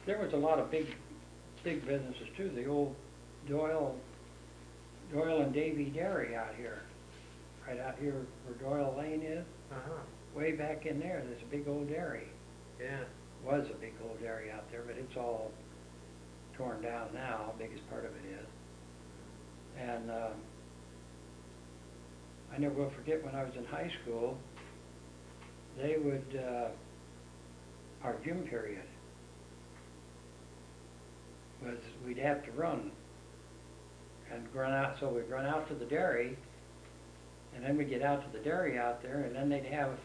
there was a lot of big businesses too. The old Doyle and Davy Dairy out here, right out here where Doyle Lane is, Uh-huh. way back in there, there's a big old dairy. Yeah. Was a big old dairy out there, but it's all torn down now, biggest part of it is. And I never will forget when I was in high school, they would, our gym period was we'd have to run and run out, so we'd run out to the dairy, and then we'd get out to the dairy out there, and then they'd have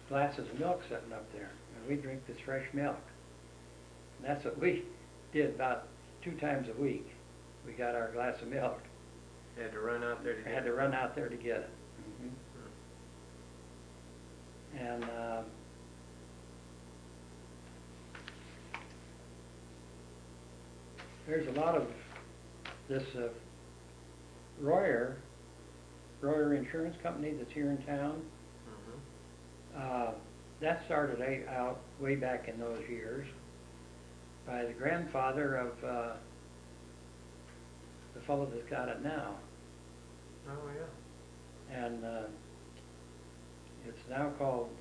glasses of milk sitting up there, and we'd drink this fresh milk. And that's what we did about 2 times a week. We got our glass of milk. You had to run out there to I get had to run out there to get it. And there's a lot of this Royer Insurance Company that's here in town. Mhm. That started out way back in those years by the grandfather of the fellow that's got it now. Oh, yeah. And it's now called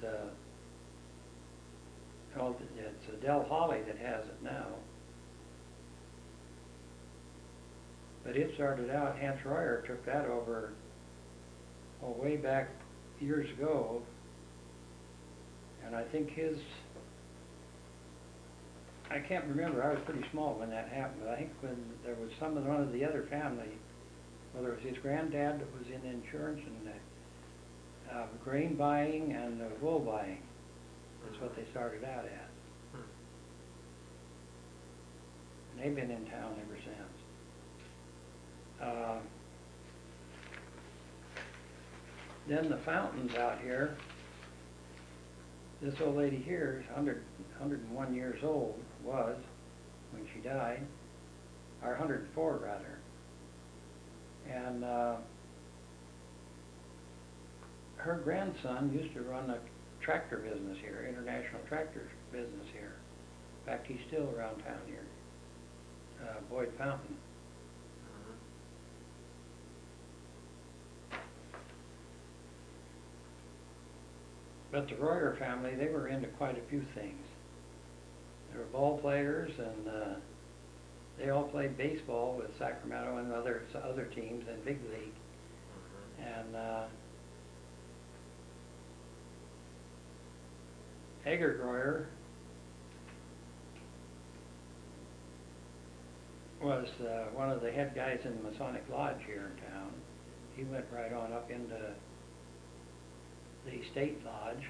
it's Adele Holly that has it now. But it started out, Hans Royer took that over way back years ago. And I think I can't remember, I was pretty small when that happened, but I think when there was one of the other family, whether it was his granddad that was in insurance and grain buying and wool buying, that's what they started out at. And they've been in town ever since. Then the fountains out here, this old lady here is 101 years old, was, when she died, or 104 rather. And her grandson used to run a tractor business here, international tractor business here. In fact, he's still around town here, Boyd Fountain. But the Royer family, they were into quite a few things. They were ball players, and they all played baseball with Sacramento and other teams in big league. And Edgar Royer was one of the head guys in the Masonic Lodge here in town. He went right on up into the State Lodge.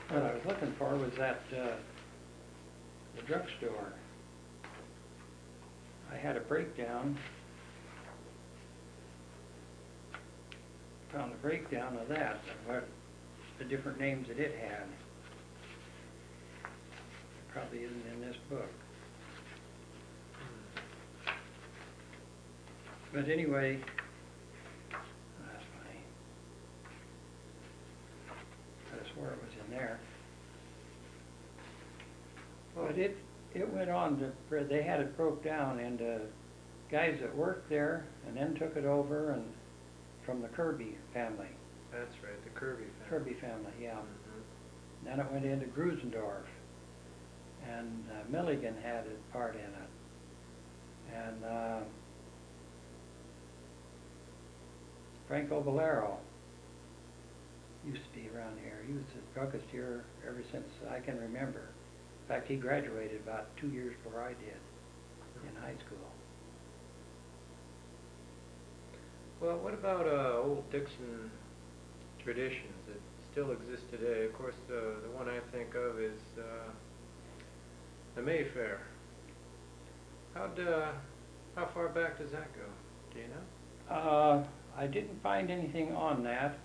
What I was looking for was that the drugstore. I had a breakdown. Found a breakdown of that, what the different names that it had. It probably isn't in this book. But anyway, that's funny. I swore it was in there. But it went on to, they had it broke down into guys that worked there and then took it over, and from the Kirby family. That's right, the Kirby family. Kirby family, yeah. Mm-hmm. Then it went into Grusendorf, and Milligan had a part in it. And Franco Valero used to be around here. He was a druggist here ever since I can remember. In fact, he graduated about 2 years before I did in high school. Well, what about old Dixon traditions that still exist today? Of course, the one I think of is the Mayfair. How far back does that go? Do you know? I didn't find anything on that.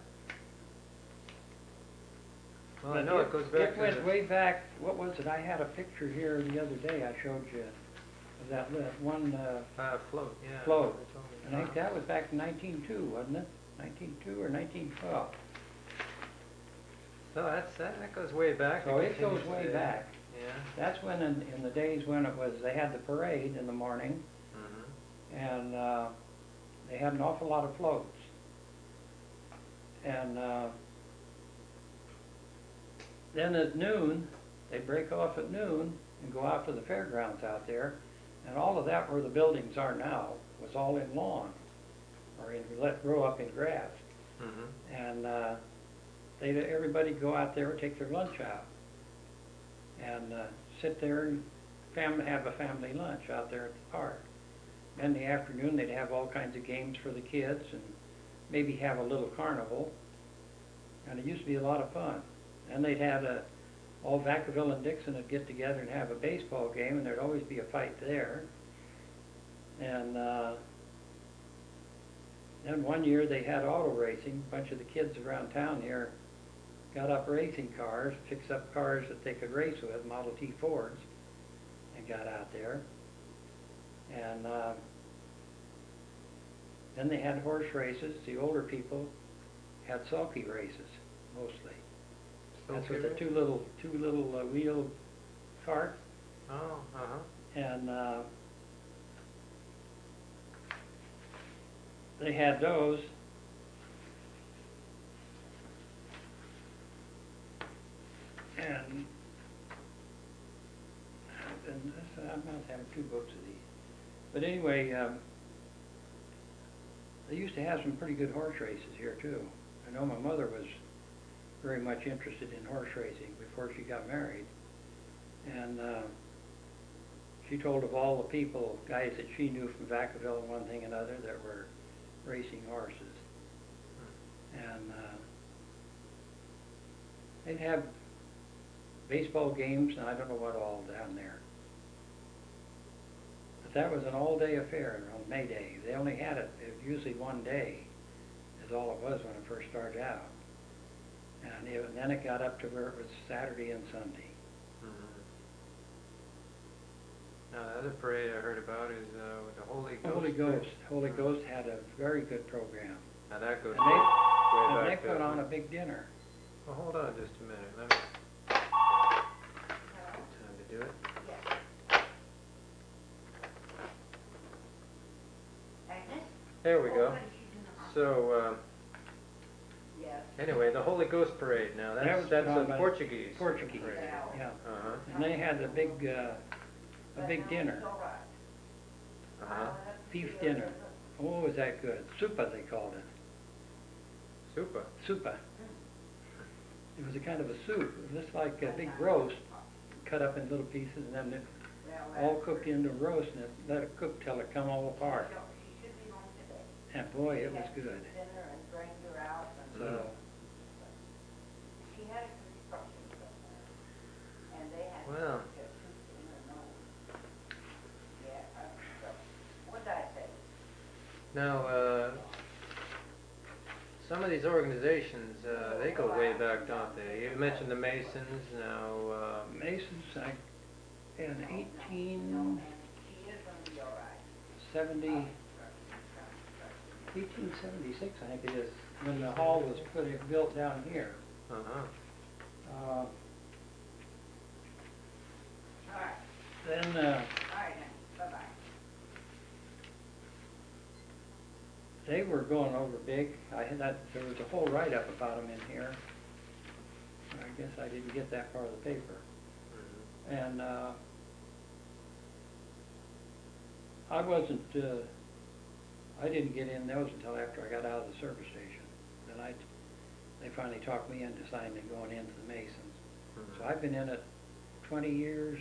Well, I know it goes back It to went way back. What was it? I had a picture here the other day I showed you of that one float, yeah. float. And I think that was back in 1902, wasn't it? 1902 or 1912. So that goes way back. So it goes way today. back. Yeah. That's when in the days when it was, they had the parade in the morning, and they had an awful lot of floats. And then at noon, they'd break off at noon and go out to the fairgrounds out there, and all of that where the buildings are now was all in lawn, or grow up in grass. And everybody'd go out there and take their lunch out, and sit there and have a family lunch out there at the park. In the afternoon, they'd have all kinds of games for the kids, and maybe have a little carnival, and it used to be a lot of fun. And they'd have all Vacaville and Dixon would get together and have a baseball game, and there'd always be a fight there. And then one year they had auto racing. A bunch of the kids around town here got up racing cars, fixed up cars that they could race with, Model T Fords, and got out there. And then they had horse races. The older people had sulky races, mostly. That's with the two little wheel cart. Oh, And they had those. And I'm not having 2 books of these. But anyway, they used to have some pretty good horse races here too. I know my mother was very much interested in horse racing before she got married. And she told of all the people, guys that she knew from Vacaville and one thing and another, that were racing horses. And they'd have baseball games and I don't know what all down there. But that was an all-day affair on May Day. They only had it usually one day is all it was when it first started out. And then it got up to where it was Saturday and Sunday. Now, the other parade I heard about is the Holy Ghost. Holy Ghost had a very good program. Now that goes And way they back. put on a big dinner. Well, hold on just a minute. Let me. Hello? Time to do it. Yes. Agnes? There we Oh, go. what is she doing? So, Yes. anyway, the Holy Ghost parade. Now That was that's done a by Portuguese. Portuguese, parade. yeah. Uh-huh. And they had a big dinner, All right. Uh-huh. beef dinner. Oh, was that good? Supa, they called it. Super. Supa. It was a kind of a soup. It was just like a big roast, cut up in little pieces, and then it all cooked into a roast, and it let it cook till it come all apart. She should be home today. And boy, it was good. Dinner and drained her out and. So, She had a construction somewhere, and they had. Well. to get soup in her nose. Yeah, so, what did I say? Now, some of these organizations, they go way back, don't they? You mentioned the Masons. Now, Masons, in No, 1870, and she is gonna be all right. 1876, I think it is, when the hall was built down here. uh-huh. All right, Then, all right, honey, bye-bye. they were going over big. There was a whole write-up about them in here. I guess I didn't get that part of the paper. And I didn't get in those until after I got out of the service station. Then they finally talked me into signing going into the Masons. So I've been in it 20 years.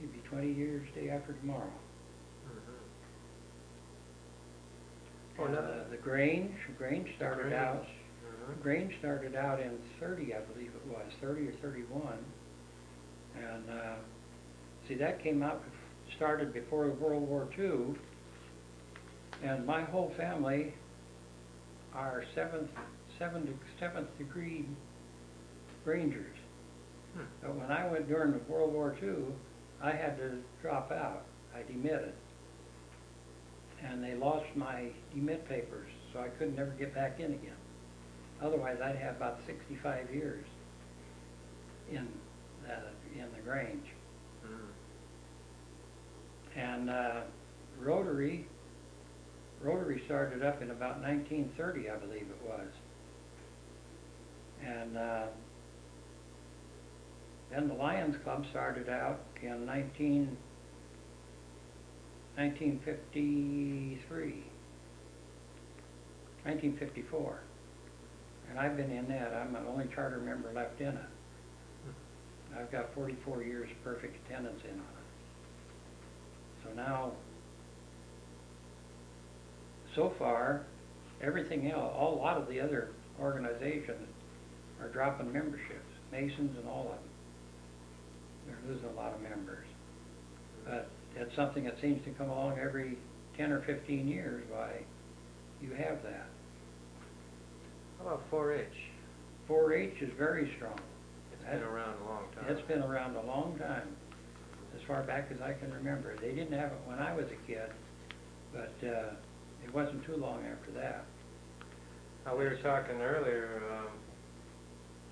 It'll be 20 years day after tomorrow. Oh, And, no. the Grange started out. Uh-huh. Grange started out in 30, I believe it was, 30 or 31. And, see, that came out, started before World War II. And my whole family are seventh degree Rangers. But when I went during the World War II, I had to drop out. I demitted. And they lost my demit papers, so I couldn't ever get back in again. Otherwise, I'd have about 65 years in the Grange. And Rotary started up in about 1930, I believe it was. And then the Lions Club started out in 1954. And I've been in that. I'm the only charter member left in it. I've got 44 years of perfect attendance in on it. So now, so far, everything else, a lot of the other organizations are dropping memberships, Masons and all of them. They're losing a lot of members. But it's something that seems to come along every 10 or 15 years, why you have that. How about 4-H? 4-H is very strong. It's been around a long time. It's been around a long time, as far back as I can remember. They didn't have it when I was a kid, but it wasn't too long after that. We were talking earlier, I'm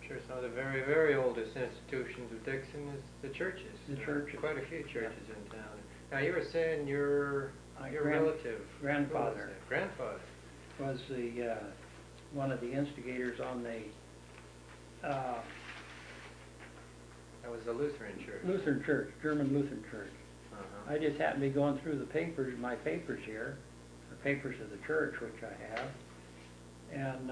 sure some of the very, very oldest institutions of Dixon is the churches. The churches. Quite a few churches in town. Now, you were saying your relative. Grandfather. Who was that? Grandfather. Was the one of the instigators on the That was the Lutheran church. Lutheran Church, German Lutheran Church. Uh-huh. I just happened to be going through the papers, my papers here, the papers of the church, which I have, and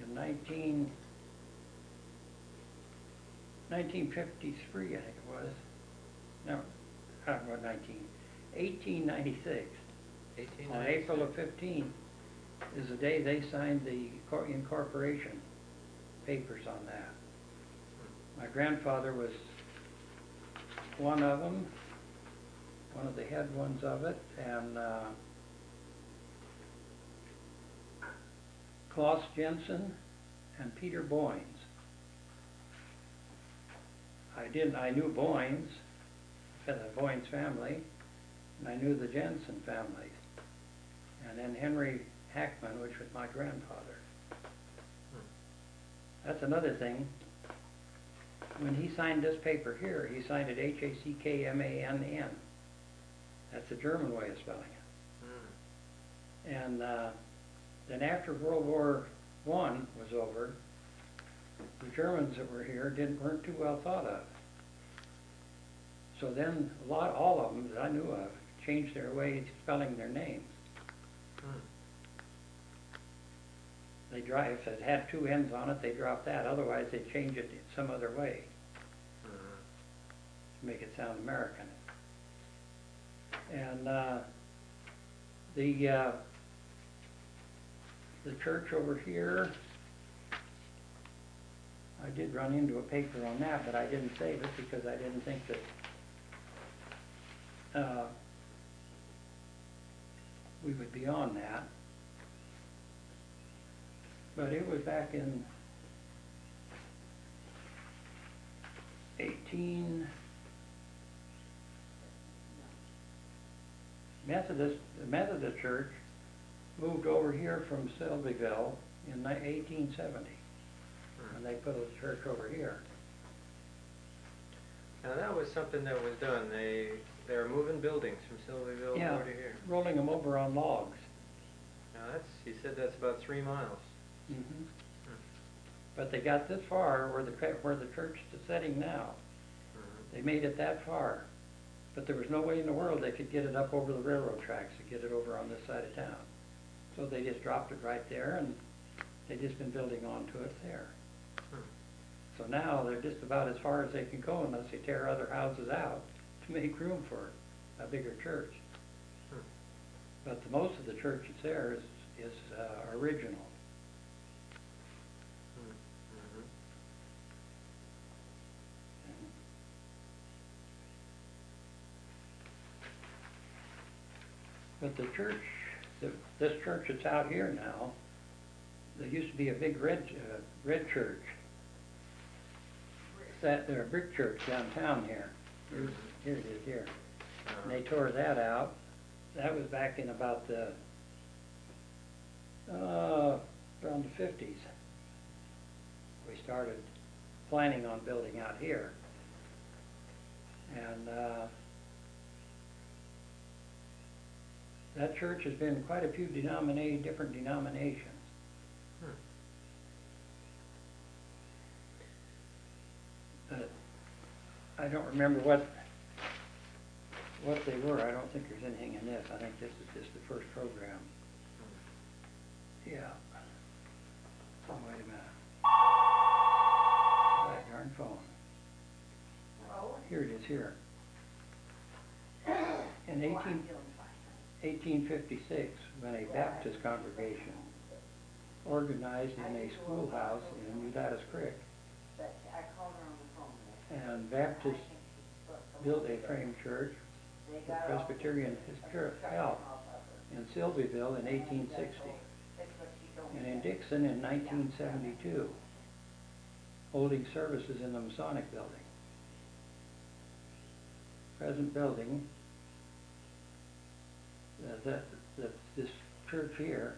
in 1953, I think it was, no, not 1896, on April of 15, is the day they signed the incorporation papers on that. My grandfather was one of them, one of the head ones of it, and Klaus Jensen and Peter Boynes. I knew Boynes, the Boynes family, and I knew the Jensen families. And then Henry Hackman, which was my grandfather. That's another thing. When he signed this paper here, he signed it Hackmann. That's the German way of spelling it. And then after World War I was over, the Germans that were here weren't too well thought of. So then all of them that I knew of changed their way of spelling their names. if it had two ends on it, they drop that, otherwise they change it some other way to make it sound American. And the church over here, I did run into a paper on that, but I didn't save it because I didn't think that we would be on that. But it was back in 18... the Methodist Church moved over here from Sylvieville in 1870, and they put a church over here. Now that was something that was done. They were moving buildings from Sylvieville over to here. Rolling them over on logs. Now he said that's about 3 miles. Mm-hmm. But they got this far where the church is sitting now. They made it that far. But there was no way in the world they could get it up over the railroad tracks to get it over on this side of town. So they just dropped it right there, and they've just been building onto it there. So now they're just about as far as they can go unless they tear other houses out to make room for a bigger church. But most of the church that's there is original. But the church, this church that's out here now, there used to be a big red church. That there, a brick church downtown here. Here it is here. And they tore that out. That was back in about the around the 50s. We started planning on building out here, and that church has been quite a few different denominations. But I don't remember what they were. I don't think there's anything in this. I think this is just the first program. Yeah. Oh, wait a minute. That darn phone. Here it is here. In 1856, when a Baptist congregation organized in a schoolhouse in Mulatus Creek, and Baptists built a frame church with Presbyterian help in Sylvieville in 1860, and in Dixon in 1972, holding services in the Masonic building. Present building, this church here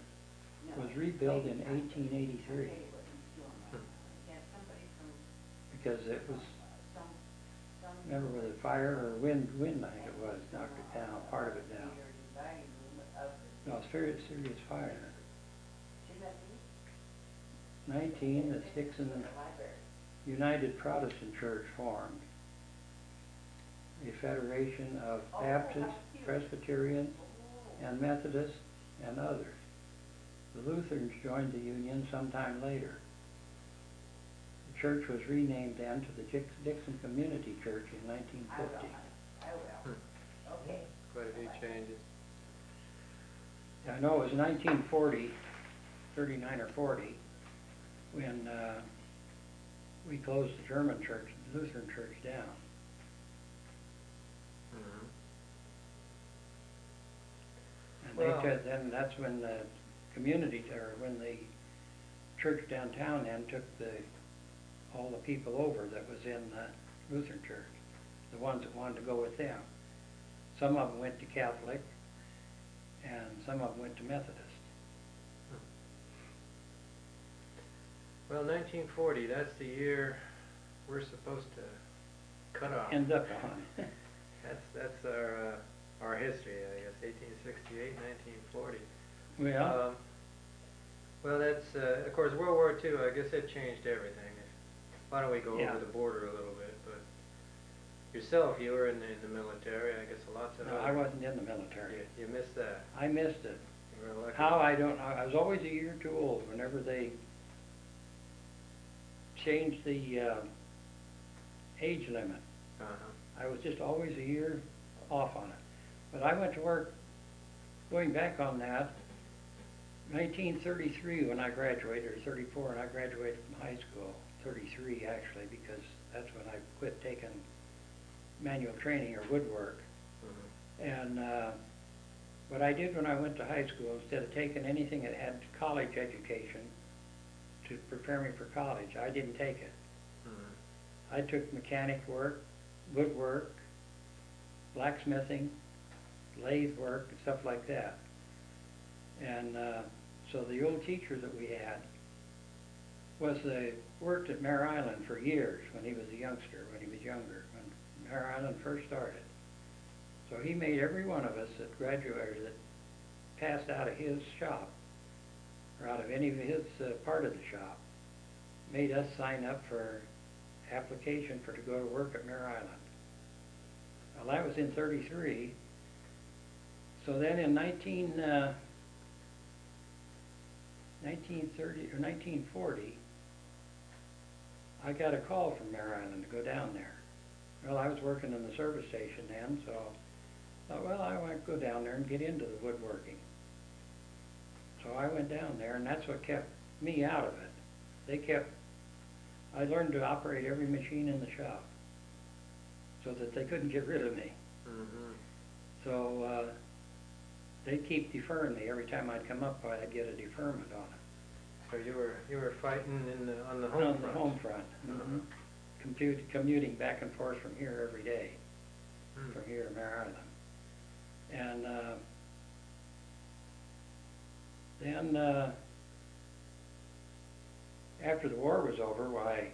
was rebuilt in 1883 because it was, remember with a fire or wind night it was, knocked it down, part of it down. No, it's very serious fire. 19, the Dixon United Protestant Church formed, a federation of Baptists, Presbyterians, and Methodists, and others. The Lutherans joined the Union sometime later. The church was renamed then to the Dixon Community Church in 1950. Quite a few changes. I know it was 1940, 39 or 40, when we closed the German church, the Lutheran church down. And then that's when the community, or when the church downtown then took all the people over that was in the Lutheran church, the ones that wanted to go with them. Some of them went to Catholic, and some of them went to Methodist. Well, 1940, that's the year we're supposed to cut off. End up on. That's our history, I guess, 1868, 1940. Well, well, that's, of course, World War II, I guess it changed everything. Why don't we go over the border a little bit? But yourself, you were in the military, I guess lots of no, I wasn't in the military. You missed that. I missed it. You were lucky. How, I don't know. I was always a year too old whenever they changed the age limit. Uh-huh. I was just always a year off on it. But I went to work, going back on that, 1933 when I graduated, or 34 when I graduated from high school. 33 actually, because that's when I quit taking manual training or woodwork. Mhm. And what I did when I went to high school, instead of taking anything that had college education to prepare me for college, I didn't take it. Mhm. I took mechanic work, woodwork, blacksmithing, lathe work, and stuff like that. And so the old teacher that we had worked at Mare Island for years when he was a youngster, when he was younger, when Mare Island first started. So he made every one of us that graduated, that passed out of his shop, or out of any of his part of the shop, made us sign up for application to go to work at Mare Island. Well, that was in 33. So then in 1940, I got a call from Mare Island to go down there. Well, I was working in the service station then, so I thought, well, I want to go down there and get into the woodworking. So I went down there, and that's what kept me out of it. I learned to operate every machine in the shop so that they couldn't get rid of me. Mhm. So they'd keep deferring me. Every time I'd come up, I'd get a deferment on it. So you were fighting on the home On the front. home front. Mhm. Commuting back and forth from here every day, Mm. from here to Mare Island. And then after the war was over, why,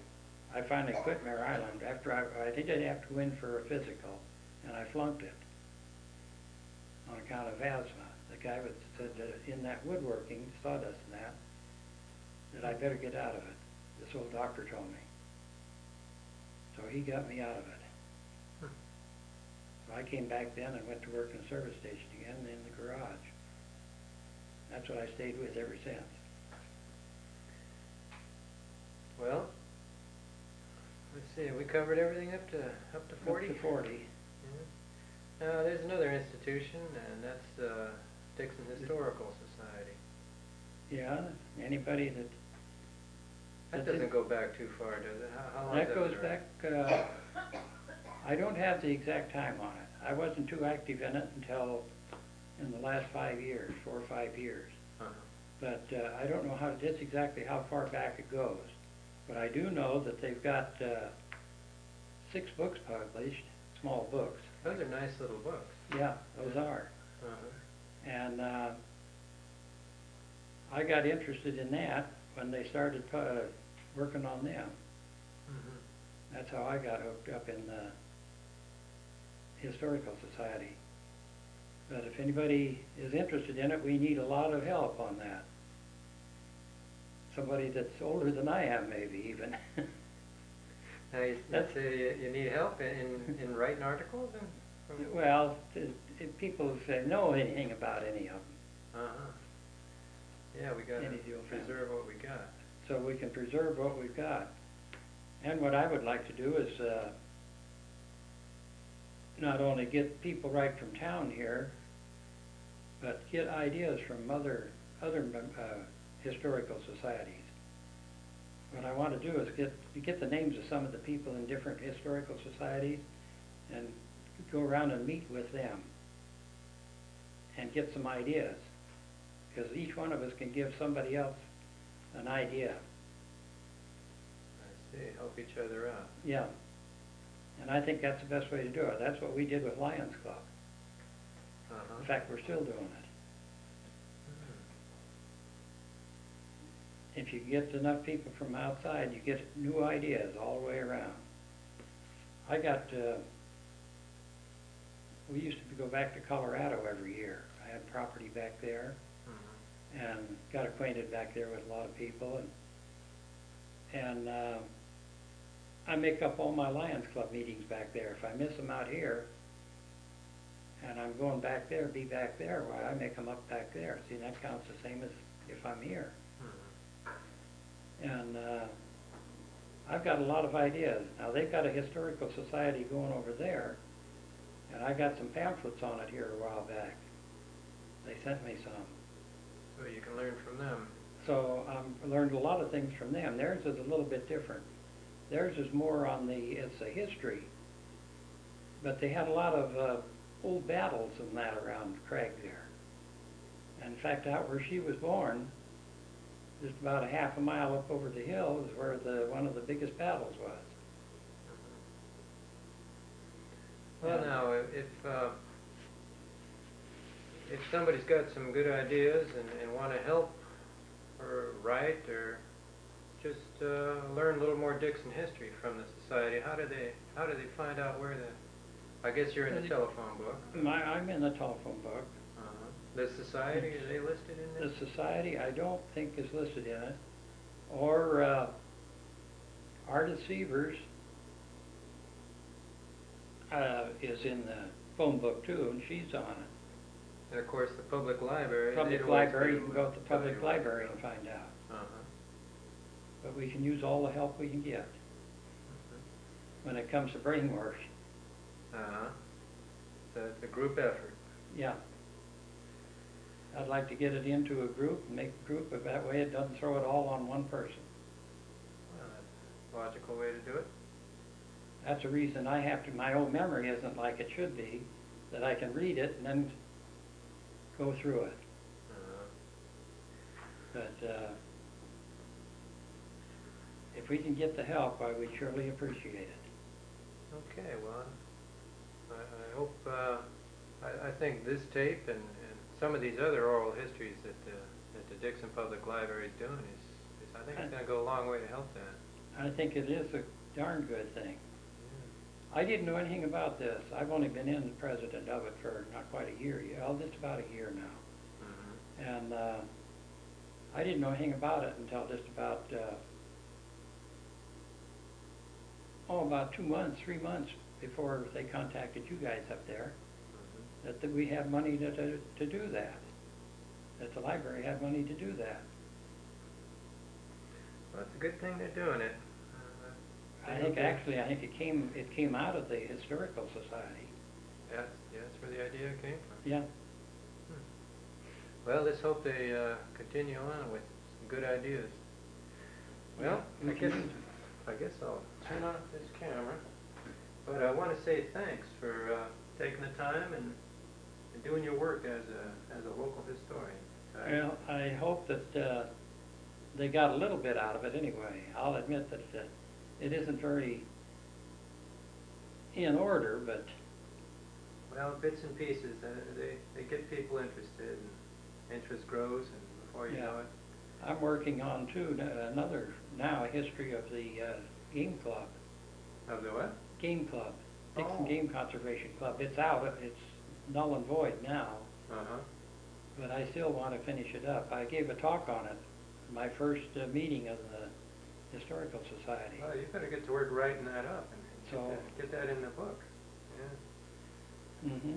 I finally quit Mare Island. After I did have to go in for a physical, and I flunked it on account of asthma. The guy said that in that woodworking, sawdust and that I better get out of it. This old doctor told me. So he got me out of it. Hmm. So I came back then and went to work in the service station again in the garage. That's what I stayed with ever since. Well, let's see. We covered everything up to 40. Up to 40. Yeah. Now there's another institution, and that's Dixon Historical Society. Yeah, anybody that... That doesn't go back too far, does it? How long has That goes been back, around? I don't have the exact time on it. I wasn't too active in it until in the last 5 years, 4 or 5 years. Uh-huh. But I don't know just exactly how far back it goes. But I do know that they've got 6 books published, small books. Those are nice little books. Yeah, those are. Uh-huh. And I got interested in that when they started working on them. Mm-hmm. That's how I got hooked up in the Historical Society. But if anybody is interested in it, we need a lot of help on that. Somebody that's older than I am, maybe even. Now you say you need help in writing articles? Well, if people know anything about any of them. Uh-huh. Yeah, we got to Any of the old preserve what we got. So we can preserve what we've got. And what I would like to do is not only get people right from town here, but get ideas from other historical societies. What I want to do is get the names of some of the people in different historical societies and go around and meet with them and get some ideas. Because each one of us can give somebody else an idea. I see. Help each other out. Yeah. And I think that's the best way to do it. That's what we did with Lions Club. Uh-huh. In fact, we're still doing it. If you get enough people from outside, you get new ideas all the way around. We used to go back to Colorado every year. I had property back there. And got acquainted back there with a lot of people, and I make up all my Lions Club meetings back there. If I miss them out here, and I'm going back there, be back there, why, I may come up back there. See, that counts the same as if I'm here. And I've got a lot of ideas. Now, they've got a historical society going over there, and I got some pamphlets on it here a while back. They sent me some. So you can learn from them. So I learned a lot of things from them. Theirs is a little bit different. Theirs is more on it's a history, but they had a lot of old battles and that around Craig there. In fact, out where she was born, just about a half a mile up over the hill is where one of the biggest battles was. Well, now, if somebody's got some good ideas and want to help or write or just learn a little more Dixon history from the society, how do they find out where I guess you're in the telephone book. I'm in the telephone book. The society, are they listed in this? The society, I don't think is listed in it. Or Artist Severs is in the phone book too, and she's on it. And of course, the public library. Public library, you can go to the public library and find out. But we can use all the help we can get when it comes to brainwash. So it's a group effort. Yeah. I'd like to get it into a group and make a group, but that way it doesn't throw it all on one person. Well, that's a logical way to do it. That's the reason I have to, my own memory isn't like it should be, that I can read it and then go through it. But if we can get the help, I would surely appreciate it. Okay, well, I hope, I think this tape and some of these other oral histories that the Dixon Public Library is doing is I think it's going to go a long way to help that. I think it is a darn good thing. I didn't know anything about this. I've only been in the president of it for not quite a year yet. Oh, just about a year now. And I didn't know anything about it until just about, about 2 months, 3 months before they contacted you guys up there, that we have money to do that, that the library had money to do that. Well, it's a good thing they're doing it. I think it came out of the Historical Society. Yes, that's where the idea came from. Yeah. Well, let's hope they continue on with some good ideas. Well, I guess I'll turn off this camera. But I want to say thanks for taking the time and doing your work as a local historian. Well, I hope that they got a little bit out of it anyway. I'll admit that it isn't very in order, but... Well, bits and pieces, they get people interested, and interest grows, and before you know it... I'm working on, too, a history of the game club. Of the what? Game club. Dixon Game Conservation Club. It's out. It's null and void now. But I still want to finish it up. I gave a talk on it, my first meeting of the Historical Society. Well, you better get to work writing that up and get that in the book. Yeah.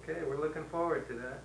Okay, we're looking forward to that.